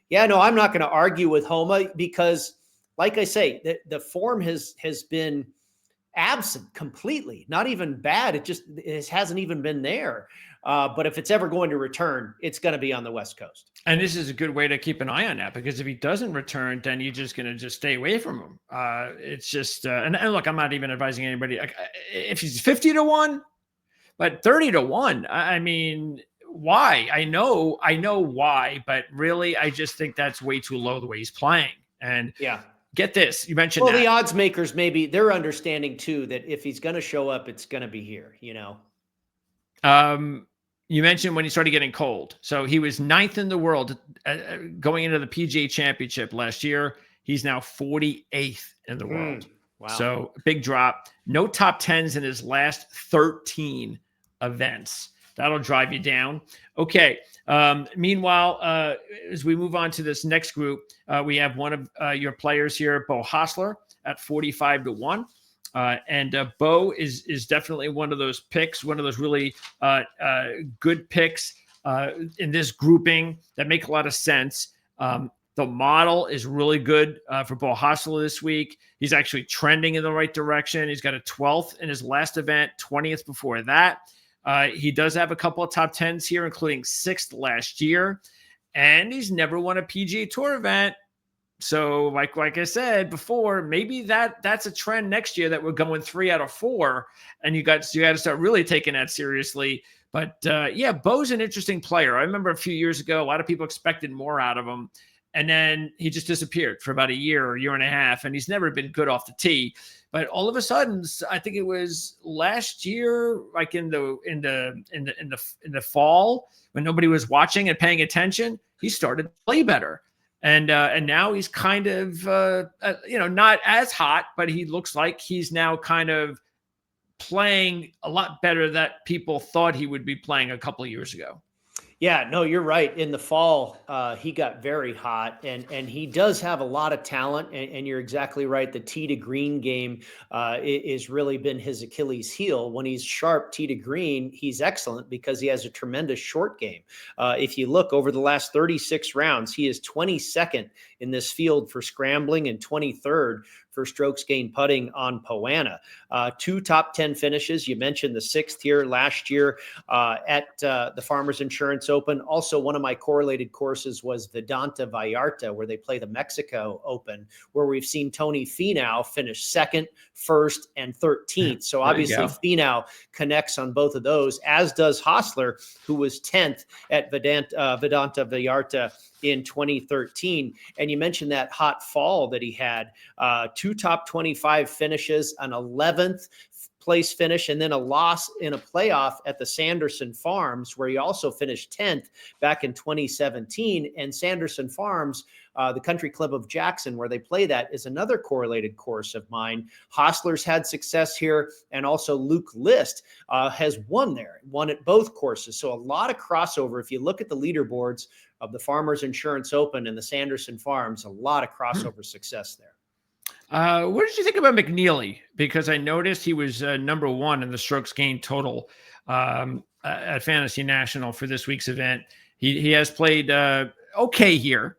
yeah, no, I'm not going to argue with Homa because, like I say, the form has been absent completely, not even bad. It hasn't even been there. But if it's ever going to return, it's going to be on the West Coast. And this is a good way to keep an eye on that, because if he doesn't return, then you're just going to just stay away from him. It's just, and look, I'm not even advising anybody. If he's 50-1, but 30-1, I mean, why? I know why, but really, I just think that's way too low the way he's playing. And yeah. Get this. You mentioned the odds makers, maybe they're understanding too, that if he's going to show up, it's going to be here, You mentioned when he started getting cold. So he was 9th in the world going into the PGA Championship last year. He's now 48th in the world. Wow. So big drop. No top 10s in his last 13 events. That'll drive you down. Okay. Meanwhile, as we move on to this next group, we have one of your players here, Beau Hossler, at 45-1. And Beau is definitely one of those picks, one of those really good picks in this grouping that make a lot of sense. The model is really good for Beau Hossler this week. He's actually trending in the right direction. He's got a 12th in his last event, 20th before that. He does have a couple of top 10s here, including 6th last year. And he's never won a PGA Tour event. So like I said before, maybe that's a trend next year that we're going 3 out of 4, and you got to start really taking that seriously. But yeah, Beau's an interesting player. I remember a few years ago, a lot of people expected more out of him, and then he just disappeared for about a year and a half, and he's never been good off the tee. But all of a sudden, I think it was last year, like in the fall, when nobody was watching and paying attention, he started to play better. And now he's kind of, not as hot, but he looks like he's now kind of playing a lot better that people thought he would be playing a couple of years ago. Yeah, no, you're right. In the fall, he got very hot, and he does have a lot of talent. And you're exactly right. The tee to green game is really been his Achilles heel. When he's sharp tee to green, he's excellent because he has a tremendous short game. If you look over the last 36 rounds, he is 22nd in this field for scrambling and 23rd for strokes gained putting on Poa annua. 2 top 10 finishes. You mentioned the 6th here last year at the Farmers Insurance Open. Also, one of my correlated courses was Vidanta Vallarta, where they play the Mexico Open, where we've seen Tony Finau finish 2nd, 1st, and 13th. So obviously Finau connects on both of those, as does Hossler, who was 10th at Vidanta Vallarta in 2013. And you mentioned that hot fall that he had, 2 top 25 finishes, an 11th place finish, and then a loss in a playoff at the Sanderson Farms, where he also finished 10th back in 2017. And Sanderson Farms, the Country Club of Jackson, where they play that, is another correlated course of mine. Hossler's had success here, and also Luke List has won at both courses. So a lot of crossover. If you look at the leaderboards of the Farmers Insurance Open and the Sanderson Farms, a lot of crossover success there. What did you think about McNeely? Because I noticed he was number 1 in the strokes gained total at Fantasy National for this week's event. He has played okay here.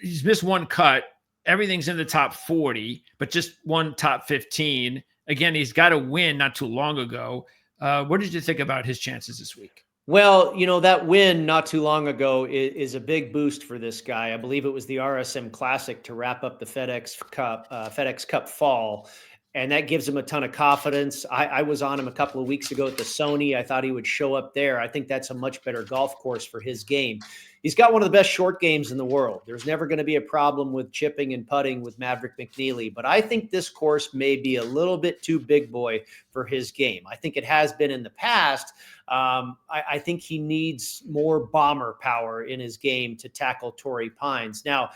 He's missed 1 cut. Everything's in the top 40, but just 1 top 15. Again, he's got a win not too long ago. What did you think about his chances this week? Well, that win not too long ago is a big boost for this guy. I believe it was the RSM Classic to wrap up the FedEx Cup fall. And that gives him a ton of confidence. I was on him a couple of weeks ago at the Sony. I thought he would show up there. I think that's a much better golf course for his game. He's got one of the best short games in the world. There's never going to be a problem with chipping and putting with Maverick McNeely. But I think this course may be a little bit too big boy for his game. I think it has been in the past. I think he needs more bomber power in his game to tackle Torrey Pines. Now,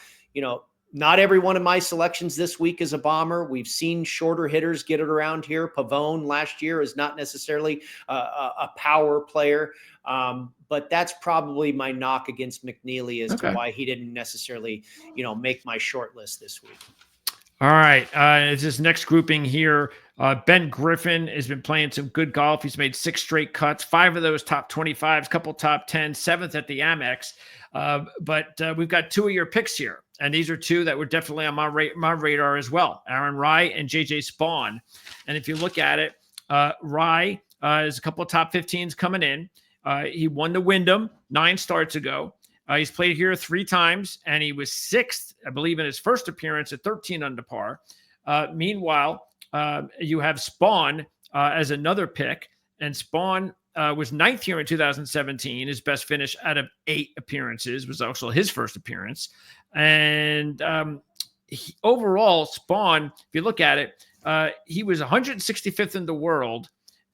not every one of my selections this week is a bomber. We've seen shorter hitters get it around here. Pavone last year is not necessarily a power player, but that's probably my knock against McNeely as to why he didn't necessarily, make my short list this week. All right. It's this next grouping here. Ben Griffin has been playing some good golf. He's made 6 straight cuts, 5 of those top 25s, couple top 10s, 7th at the AMEX. But we've got 2 of your picks here. And these are 2 that were definitely on my radar as well. Aaron Rai and JJ Spaun. And if you look at it, Rai is a couple of top 15s coming in. He won the Wyndham 9 starts ago. He's played here 3 times, and he was 6th, I believe, in his first appearance at 13 under par. Meanwhile, you have Spaun as another pick, and Spaun was 9th here in 2017. His best finish out of 8 appearances was also his first appearance. And overall, Spaun, if you look at it, he was 165th in the world.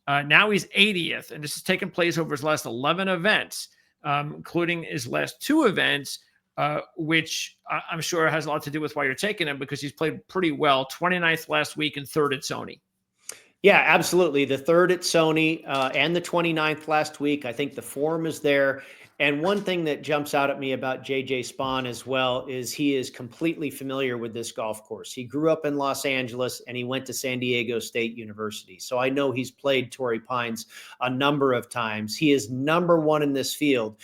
Now he's 80th, and this has taken place over his last 11 events. Including his last 2 events, which I'm sure has a lot to do with why you're taking him, because he's played pretty well. 29th last week and 3rd at Sony. Yeah, absolutely. The 3rd at Sony and the 29th last week. I think the form is there. And one thing that jumps out at me about JJ Spaun as well is he is completely familiar with this golf course. He grew up in Los Angeles and he went to San Diego State University. So I know he's played Torrey Pines a number of times. He is number 1 in this field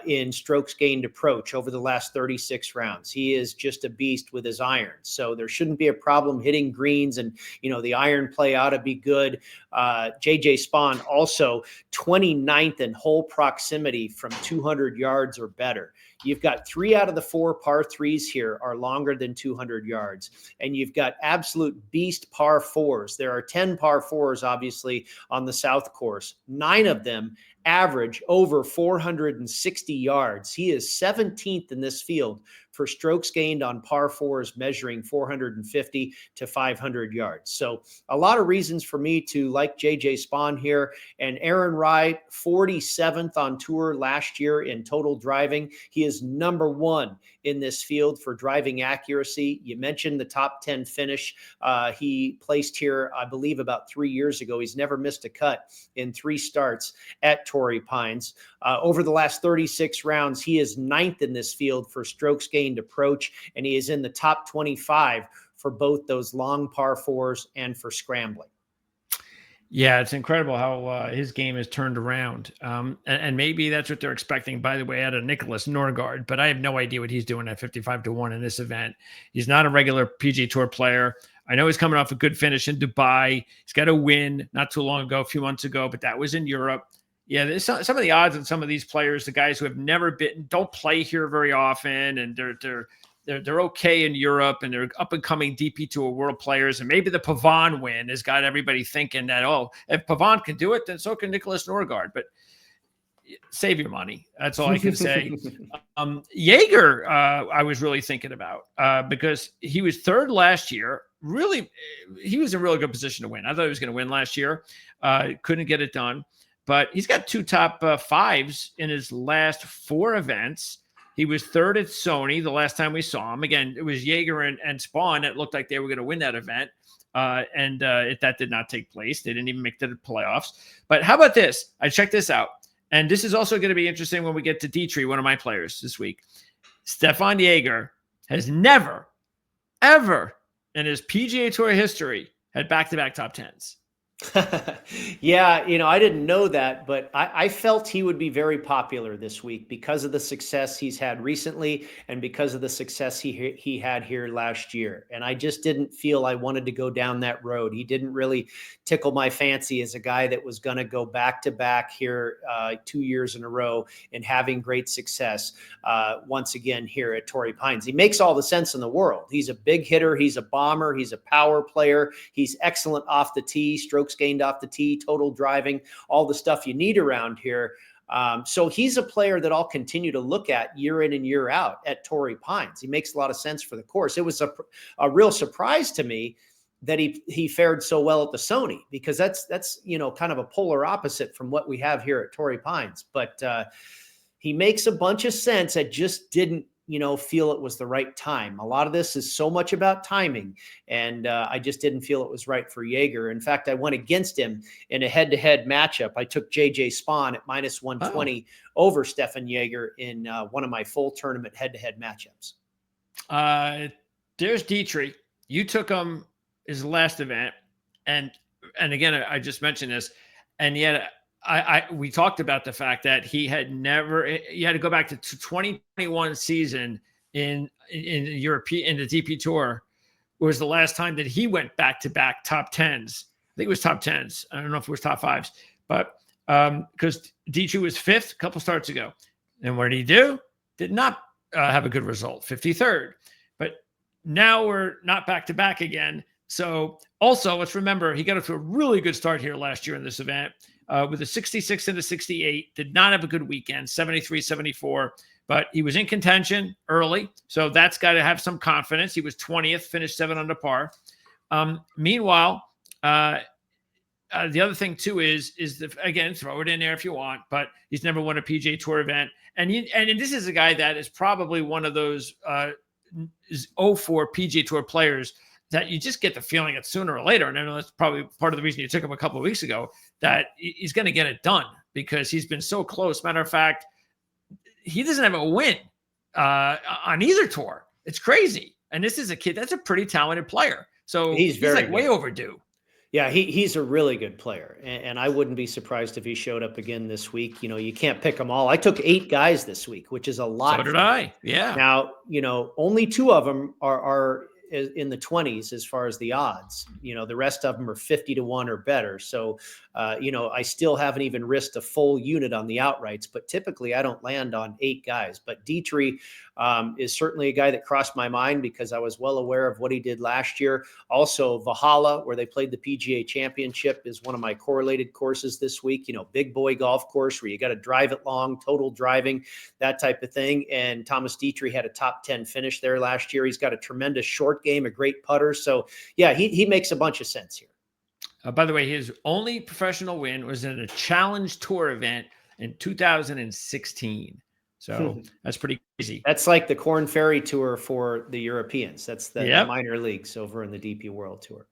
in strokes gained approach over the last 36 rounds. He is just a beast with his irons. So there shouldn't be a problem hitting greens, and, the iron play ought to be good. JJ Spaun also 29th in hole proximity from 200 yards or better. You've got 3 out of the 4 par 3s here are longer than 200 yards. And you've got absolute beast par 4s. There are 10 par 4s, obviously, on the South course. 9 of them average over 460 yards. He is 17th in this field for strokes gained on par 4s, measuring 450 to 500 yards. So a lot of reasons for me to like JJ Spaun here. And Aaron Rai, 47th on tour last year in total driving. He is number 1 in this field for driving accuracy. You mentioned the top 10 finish. He placed here, I believe, about 3 years ago. He's never missed a cut in 3 starts at Torrey Pines. Over the last 36 rounds, he is 9th in this field for strokes gained approach, and he is in the top 25 for both those long par 4s and for scrambling. Yeah, it's incredible how his game has turned around. And maybe that's what they're expecting, by the way, out of Nicholas Norgard. But I have no idea what he's doing at 55-1 in this event. He's not a regular PGA Tour player. I know he's coming off a good finish in Dubai. He's got a win not too long ago, a few months ago, but that was in Europe. Yeah, there's some of the odds on some of these players, the guys who have never been, don't play here very often, and they're okay in Europe, and they're up and coming DP Tour world players. And maybe the Pavone win has got everybody thinking that, oh, if Pavone can do it, then so can Nicholas Norgard. But save your money. That's all I can say. Jaeger, I was really thinking about because he was 3rd last year. Really, he was in a really good position to win. I thought he was going to win last year. Couldn't get it done. But he's got 2 top 5s in his last 4 events. He was 3rd at Sony the last time we saw him. Again, it was Jaeger and Spaun that looked like they were going to win that event. That did not take place. They didn't even make the playoffs. But how about this? I checked this out. And this is also going to be interesting when we get to Dietrich, one of my players this week. Stefan Jaeger has never, ever in his PGA Tour history had back-to-back top 10s. Yeah, I didn't know that, but I felt he would be very popular this week because of the success he's had recently and because of the success he had here last year. And I just didn't feel I wanted to go down that road. He didn't really tickle my fancy as a guy that was going to go back to back here 2 years in a row and having great success once again here at Torrey Pines. He makes all the sense in the world. He's a big hitter. He's a bomber. He's a power player. He's excellent off the tee, strokes gained off the tee, total driving, all the stuff you need around here. So he's a player that I'll continue to look at year in and year out at Torrey Pines. He makes a lot of sense for the course. It was a real surprise to me that he fared so well at the Sony, because that's kind of a polar opposite from what we have here at Torrey Pines. But he makes a bunch of sense. I just didn't feel it was the right time. A lot of this is so much about timing, and I just didn't feel it was right for Jaeger. In fact, I went against him in a head-to-head matchup. I took JJ Spawn at -120 over Stefan Jaeger in one of my full tournament head-to-head matchups. There's Dietrich. You took him his last event, and again, I just mentioned this, and yet we talked about the fact that you had to go back to 2021 season in the DP Tour was the last time that he went back-to-back top 10s. I think it was top 10s. I don't know if it was top 5s, but because Dietrich was 5th a couple starts ago. And what did he do? Did not have a good result, 53rd. But now we're not back-to-back again. So also, let's remember, he got off to a really good start here last year in this event. With a 66 and a 68, did not have a good weekend, 73, 74, but he was in contention early. So that's got to have some confidence. He was 20th, finished 7 under par. Meanwhile, the other thing too is again, throw it in there if you want, but he's never won a PGA Tour event. And this is a guy that is probably one of those 04 PGA Tour players that you just get the feeling that sooner or later, and I know that's probably part of the reason you took him a couple of weeks ago, that he's going to get it done because he's been so close. Matter of fact, he doesn't have a win on either tour. It's crazy. And this is a kid that's a pretty talented player. So he's like way overdue. Yeah, he's a really good player. And I wouldn't be surprised if he showed up again this week. You can't pick them all. I took 8 guys this week, which is a lot. So did I. Yeah. Now, only 2 of them are in the 20s as far as the odds. The rest of them are 50 to 1 or better. So I still haven't even risked a full unit on the outrights, but typically I don't land on 8 guys. But Dietrich is certainly a guy that crossed my mind because I was well aware of what he did last year. Also, Valhalla, where they played the PGA Championship, is one of my correlated courses this week. Big boy golf course where you got to drive it long, total driving, that type of thing. And Thomas Dietrich had a top 10 finish there last year. He's got a tremendous short game, a great putter. So yeah, he makes a bunch of sense here. By the way, his only professional win was in a Challenge Tour event in 2016. So that's pretty crazy. That's like the Corn Ferry Tour for the Europeans. That's the minor leagues over in the DP World Tour.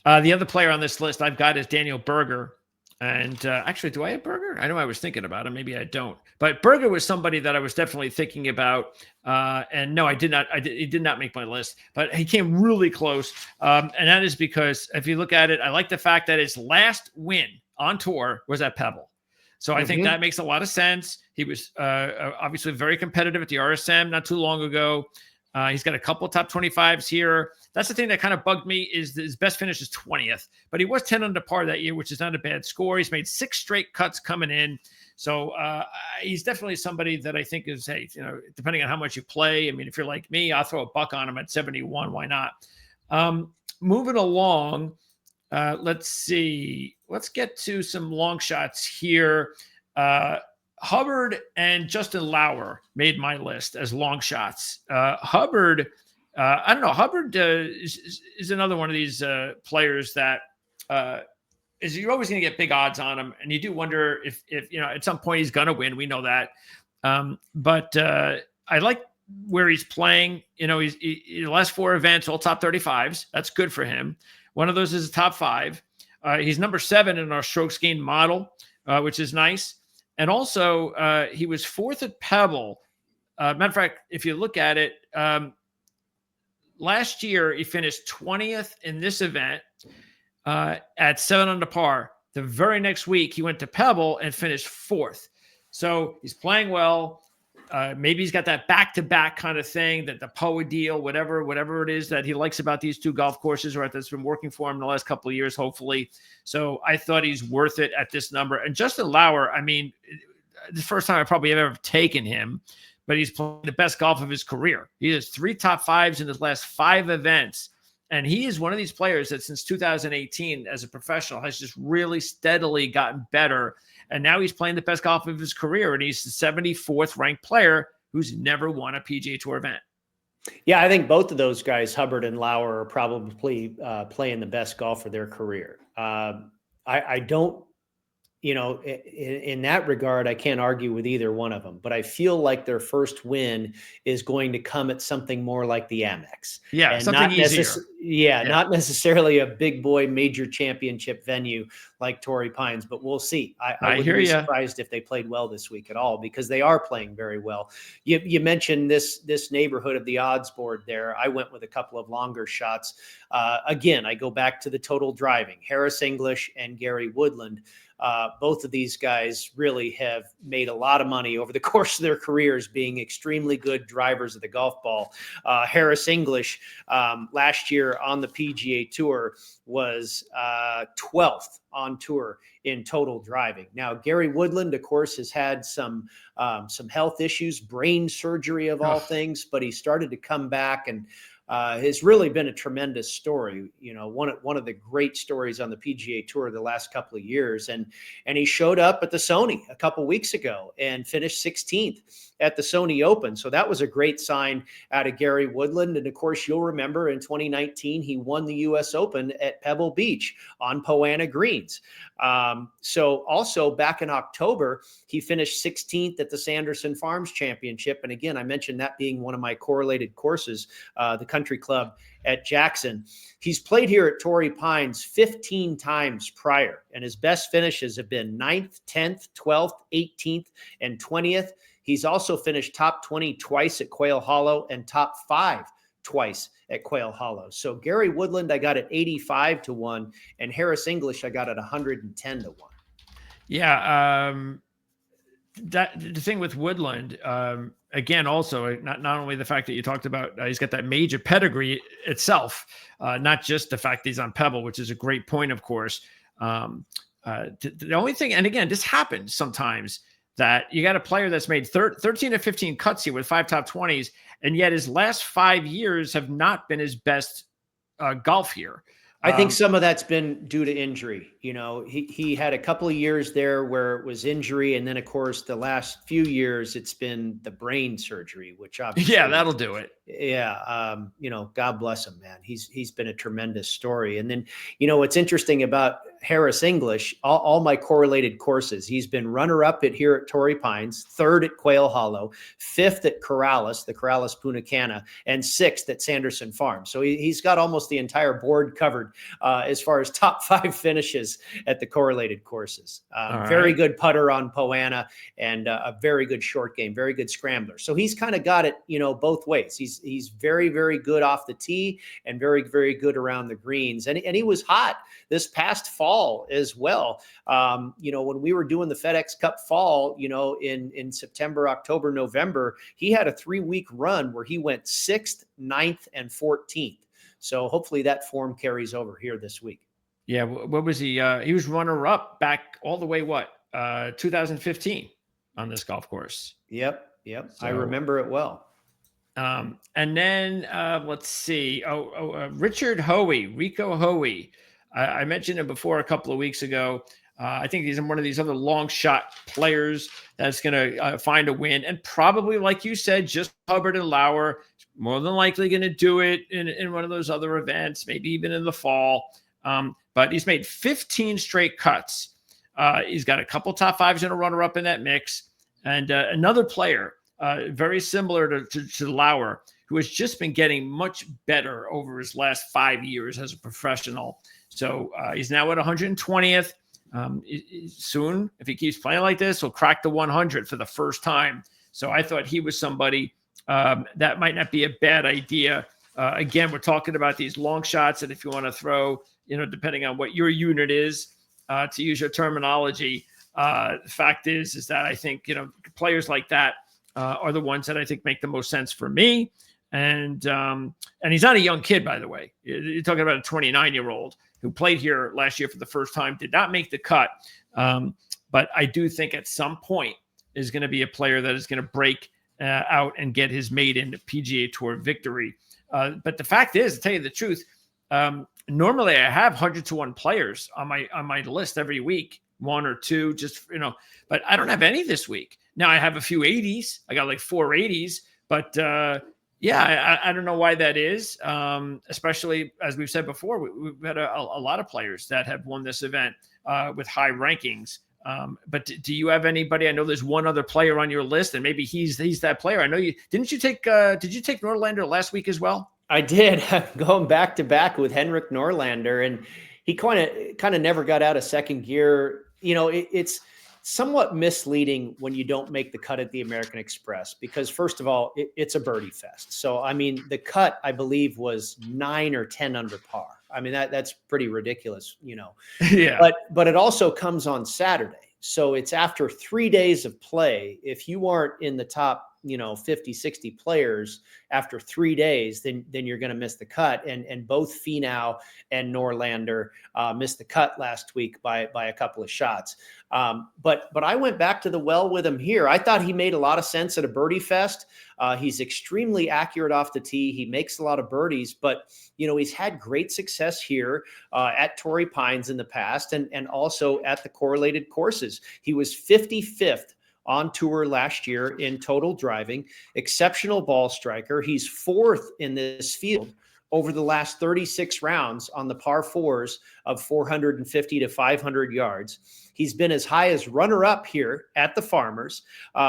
The other player on this list I've got is Daniel Berger. And actually, do I have Berger? I know I was thinking about him. Maybe I don't. But Berger was somebody that I was definitely thinking about. And no, I did not. He did not make my list. But he came really close. And that is because if you look at it, I like the fact that his last win on tour was at Pebble. So I think that makes a lot of sense. He was obviously very competitive at the RSM not too long ago. He's got a couple of top 25s here. That's the thing that kind of bugged me is his best finish is 20th, but he was 10 under par that year, which is not a bad score. He's made 6 straight cuts coming in. So he's definitely somebody that I think is, hey, depending on how much you play. I mean, if you're like me, I'll throw a buck on him at 71. Why not? Moving along. Let's see. Let's get to some long shots here. Hubbard and Justin Lauer made my list as long shots. Hubbard, I don't know. Hubbard is another one of these players that is you're always going to get big odds on him, and you do wonder if at some point he's going to win. We know that, but I like where he's playing. He's the last 4 events all top 35s. That's good for him. One of those is a top 5. He's number 7 in our strokes gained model, which is nice. And also, he was 4th at Pebble. Matter of fact, if you look at it, last year he finished 20th in this event. at 7 under par. The very next week, he went to Pebble and finished 4th. So he's playing well. Maybe he's got that back-to-back kind of thing, that the POA deal, whatever it is that he likes about these two golf courses, or that's been working for him the last couple of years, hopefully. So I thought he's worth it at this number. And Justin Lauer, I mean, the first time I probably have ever taken him, but he's playing the best golf of his career. He has 3 top 5s in his last 5 events. And he is one of these players that since 2018 as a professional has just really steadily gotten better. And now he's playing the best golf of his career. And he's the 74th ranked player who's never won a PGA Tour event. Yeah, I think both of those guys, Hubbard and Lauer, are probably playing the best golf of their career. I don't, in that regard, I can't argue with either one of them, but I feel like their first win is going to come at something more like the AMEX. Yeah, and something easier. Not necessarily a big boy major championship venue like Torrey Pines, but we'll see. I wouldn't be surprised if they played well this week at all, because they are playing very well. You mentioned this neighborhood of the odds board there. I went with a couple of longer shots. Again, I go back to the total driving. Harris English and Gary Woodland. Both of these guys really have made a lot of money over the course of their careers, being extremely good drivers of the golf ball. Harris English last year on the PGA Tour was 12th on tour in total driving. Now, Gary Woodland, of course, has had some health issues, brain surgery of all things, but he started to come back and has really been a tremendous story. One of the great stories on the PGA Tour the last couple of years. And he showed up at the Sony a couple weeks ago and finished 16th at the Sony Open. So that was a great sign out of Gary Woodland. And of course, you'll remember in 2019, he won the US Open at Pebble Beach on Poana greens. So also back in October, he finished 16th at the Sanderson Farms Championship. And again, I mentioned that being one of my correlated courses, the Country Club at Jackson. He's played here at Torrey Pines 15 times prior, and his best finishes have been 9th, 10th, 12th, 18th, and 20th. He's also finished top 20 twice at Quail Hollow and top 5 twice at Quail Hollow. So Gary Woodland, I got at 85 to 1, and Harris English, I got at 110 to 1. Yeah. That the thing with Woodland, again, also not only the fact that you talked about, he's got that major pedigree itself, not just the fact that he's on Pebble, which is a great point, of course. The only thing, and again, this happens sometimes, that you got a player that's made 13 to 15 cuts here with 5 top 20s, and yet his last 5 years have not been his best golf here. I think some of that's been due to injury. He had a couple of years there where it was injury. And then, of course, the last few years, it's been the brain surgery, which obviously. Yeah, that'll do it. Yeah. God bless him, man. He's been a tremendous story. And then, what's interesting about Harris English, all my correlated courses, he's been runner-up here at Torrey Pines, 3rd at Quail Hollow, 5th at Corrales, the Corrales Punta Cana, and 6th at Sanderson Farm. So he's got almost the entire board covered as far as top 5 finishes at the correlated courses. Very good putter on Poana, and a very good short game, very good scrambler. So he's kind of got it, both ways. He's very, very good off the tee and very, very good around the greens. And he was hot this past fall as well. When we were doing the FedEx Cup fall, in September, October, November, he had a 3-week run where he went 6th, 9th, and 14th. So hopefully that form carries over here this week. Yeah. What was he? He was runner-up back all the way, 2015 on this golf course. Yep. So, I remember it well. And then let's see. Rico Hoey. I mentioned him before a couple of weeks ago. I think he's one of these other long shot players that's going to find a win. And probably, like you said, just Hubbard and Lauer, more than likely going to do it in one of those other events, maybe even in the fall. But he's made 15 straight cuts. He's got a couple top 5s and a runner-up in that mix. And another player, very similar to Lauer, who has just been getting much better over his last 5 years as a professional. So he's now at 120th. Soon, if he keeps playing like this, he'll crack the 100 for the first time. So I thought he was somebody that might not be a bad idea Again, we're talking about these long shots, and if you want to throw, depending on what your unit is, to use your terminology, the fact is that I think players like that are the ones that I think make the most sense for me. And he's not a young kid, by the way. You're talking about a 29-year-old who played here last year for the first time, did not make the cut. But I do think at some point is going to be a player that is going to break out and get his maiden PGA Tour victory. But the fact is, to tell you the truth, normally I have 100-to-1 players on my list every week, one or two, just but I don't have any this week. Now I have a few 80s. I got like 4 80s, but I don't know why that is. Especially as we've said before, we've had a lot of players that have won this event with high rankings. But do you have anybody? I know there's one other player on your list, and maybe he's that player. I know you did you take Norlander last week as well? I did. Going back to back with Henrik Norlander, and he kind of never got out of second gear. It's somewhat misleading when you don't make the cut at the American Express, because first of all, it's a birdie fest. So, I mean, the cut, I believe, was 9 or 10 under par. I mean, that's pretty ridiculous, Yeah. But it also comes on Saturday. So it's after 3 days of play. If you aren't in the top, 50, 60 players after 3 days, then you're going to miss the cut. And both Finau and Norlander missed the cut last week by a couple of shots. But I went back to the well with him here. I thought he made a lot of sense at a birdie fest. He's extremely accurate off the tee. He makes a lot of birdies, but he's had great success here at Torrey Pines in the past, and also at the correlated courses. He was 55th on tour last year in total driving, exceptional ball striker. He's 4th in this field over the last 36 rounds on the par 4s of 450 to 500 yards. He's been as high as runner-up here at the Farmers.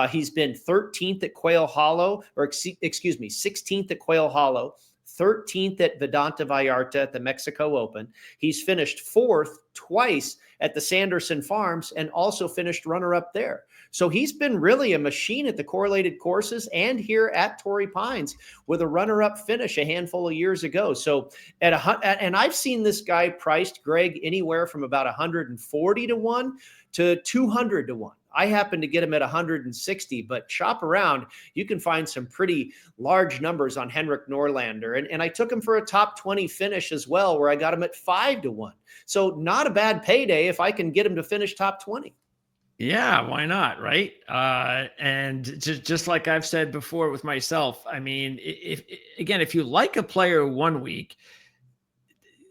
He's been 13th at Quail Hollow, 16th at Quail Hollow, 13th at Vedanta Vallarta at the Mexico Open. He's finished 4th twice at the Sanderson Farms and also finished runner-up there. So he's been really a machine at the correlated courses and here at Torrey Pines with a runner-up finish a handful of years ago. So and I've seen this guy priced, Greg, anywhere from about 140 to 1 to 200 to 1. I happen to get him at 160, but shop around. You can find some pretty large numbers on Henrik Norlander. And I took him for a top 20 finish as well, where I got him at 5 to 1. So not a bad payday if I can get him to finish top 20. Yeah, why not, right? And just like I've said before with myself, I mean, if you like a player 1 week,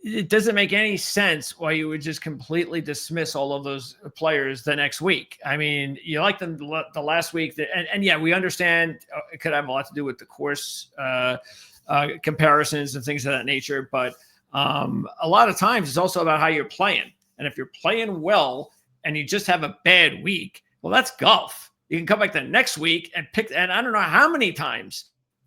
it doesn't make any sense why you would just completely dismiss all of those players the next week. I mean, you like them the last week, and yeah, we understand it could have a lot to do with the course comparisons and things of that nature. But a lot of times it's also about how you're playing. And if you're playing well and you just have a bad week, well, that's golf. You can come back the next week and pick. And I don't know how many times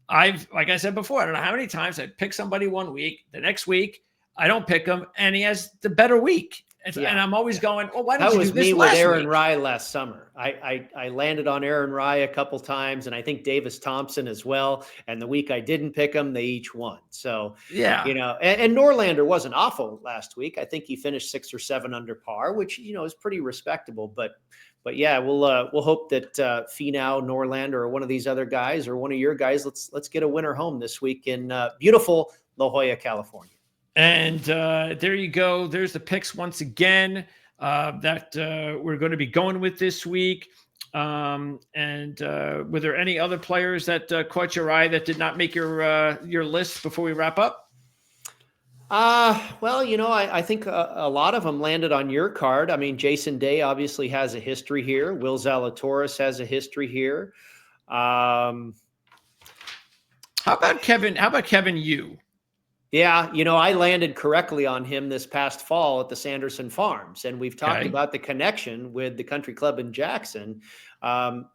like I said before, I don't know how many times I pick somebody 1 week, the next week I don't pick him, and he has the better week. And I'm always going, well, why didn't you do this last week? That was me with Aaron Rye last summer. I landed on Aaron Rye a couple times, and I think Davis Thompson as well. And the week I didn't pick them, they each won. So, yeah, and Norlander wasn't awful last week. I think he finished 6 or 7 under par, which, is pretty respectable. But yeah, we'll hope that Finau, Norlander, or one of these other guys, or one of your guys, let's get a winner home this week in beautiful La Jolla, California. And there you go. There's the picks once again that we're going to be going with this week. And were there any other players that caught your eye that did not make your list before we wrap up? Well, I think a lot of them landed on your card. I mean, Jason Day obviously has a history here. Will Zalatoris has a history here. How about Kevin Yu? Yeah, I landed correctly on him this past fall at the Sanderson Farms, and we've talked about the connection with the country club in Jackson.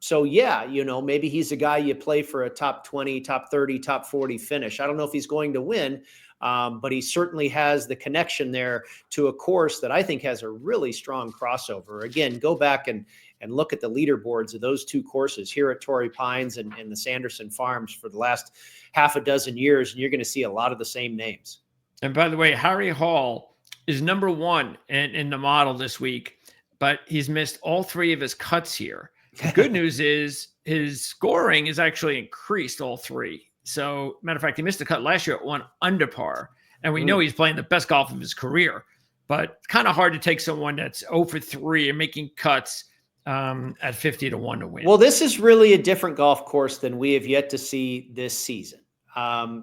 So yeah, maybe he's a guy you play for a top 20, top 30, top 40 finish. I don't know if he's going to win, but he certainly has the connection there to a course that I think has a really strong crossover. Again, go back and look at the leaderboards of those two courses here at Torrey Pines and the Sanderson Farms for the last half a dozen years, and you're going to see a lot of the same names. And by the way, Harry Hall is number one in the model this week, but he's missed all three of his cuts here. The good news is his scoring is actually increased all three. So, matter of fact, he missed a cut last year at 1 under par. And we know he's playing the best golf of his career. But it's kind of hard to take someone that's 0 for 3 and making cuts at 50 to 1 to win. Well, this is really a different golf course than we have yet to see this season.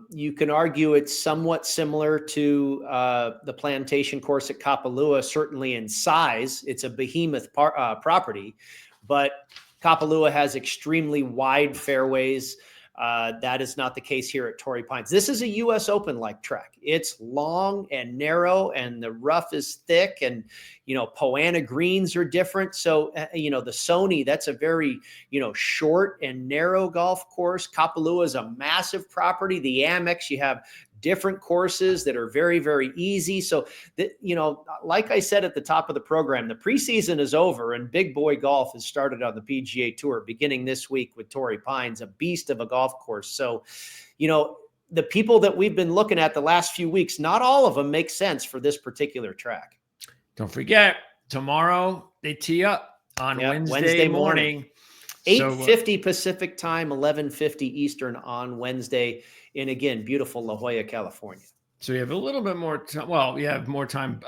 You can argue it's somewhat similar to the Plantation course at Kapalua, certainly in size. It's a behemoth property, but Kapalua has extremely wide fairways. That is not the case here at Torrey Pines. This is a U.S. Open-like track. It's long and narrow, and the rough is thick, and, Poana greens are different. So, the Sony, that's a very, short and narrow golf course. Kapalua is a massive property. The AMEX, you have different courses that are very, very easy. So, like I said at the top of the program, the preseason is over and big boy golf has started on the PGA Tour beginning this week with Torrey Pines, a beast of a golf course. So, the people that we've been looking at the last few weeks, not all of them make sense for this particular track. Don't forget, tomorrow they tee up on Wednesday morning. 8:50 Pacific time, 11:50 Eastern on Wednesday in, again, beautiful La Jolla, California. So you have a little bit more time. Well, you have more time.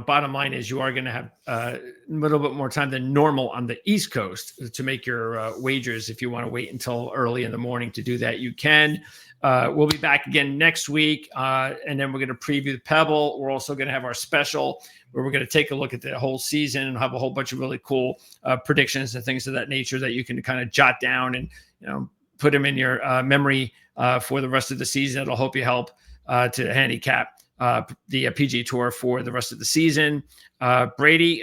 Bottom line is you are going to have a little bit more time than normal on the East Coast to make your wagers. If you want to wait until early in the morning to do that, you can. We'll be back again next week, and then we're going to preview the Pebble. We're also going to have our special where we're going to take a look at the whole season and have a whole bunch of really cool predictions and things of that nature that you can kind of jot down and put them in your memory for the rest of the season. It'll help you to handicap the PGA Tour for the rest of the season. Brady,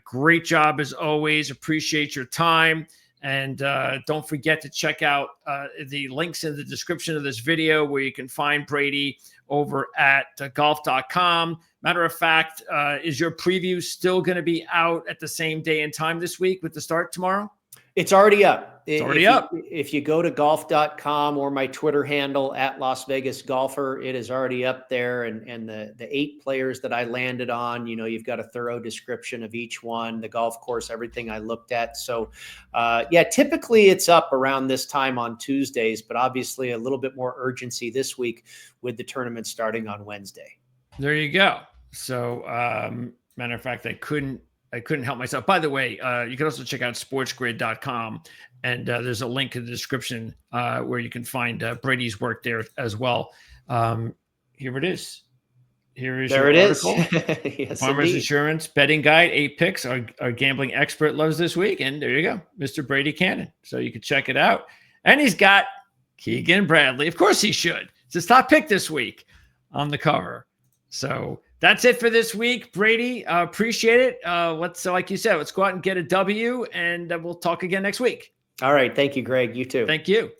great job as always. Appreciate your time. And don't forget to check out the links in the description of this video where you can find Brady over at golf.com. Matter of fact, is your preview still going to be out at the same day and time this week with the start tomorrow? It's already up. If you go to golf.com or my Twitter handle at Las Vegas Golfer, it is already up there. And the 8 players that I landed on, you've got a thorough description of each one, the golf course, everything I looked at. So, typically it's up around this time on Tuesdays, but obviously a little bit more urgency this week with the tournament starting on Wednesday. There you go. So, matter of fact, I couldn't help myself. By the way, you can also check out sportsgrid.com, and there's a link in the description where you can find Brady's work there as well. Here it is. Here is your article. Yes, Farmers indeed. Insurance Betting Guide, 8 picks our gambling expert loves this week. And there you go, Mr. Brady Kannon. So you can check it out. And he's got Keegan Bradley. Of course he should. It's his top pick this week on the cover. So that's it for this week, Brady. Appreciate it. Like you said, let's go out and get a W, and we'll talk again next week. All right. Thank you, Greg. You too. Thank you.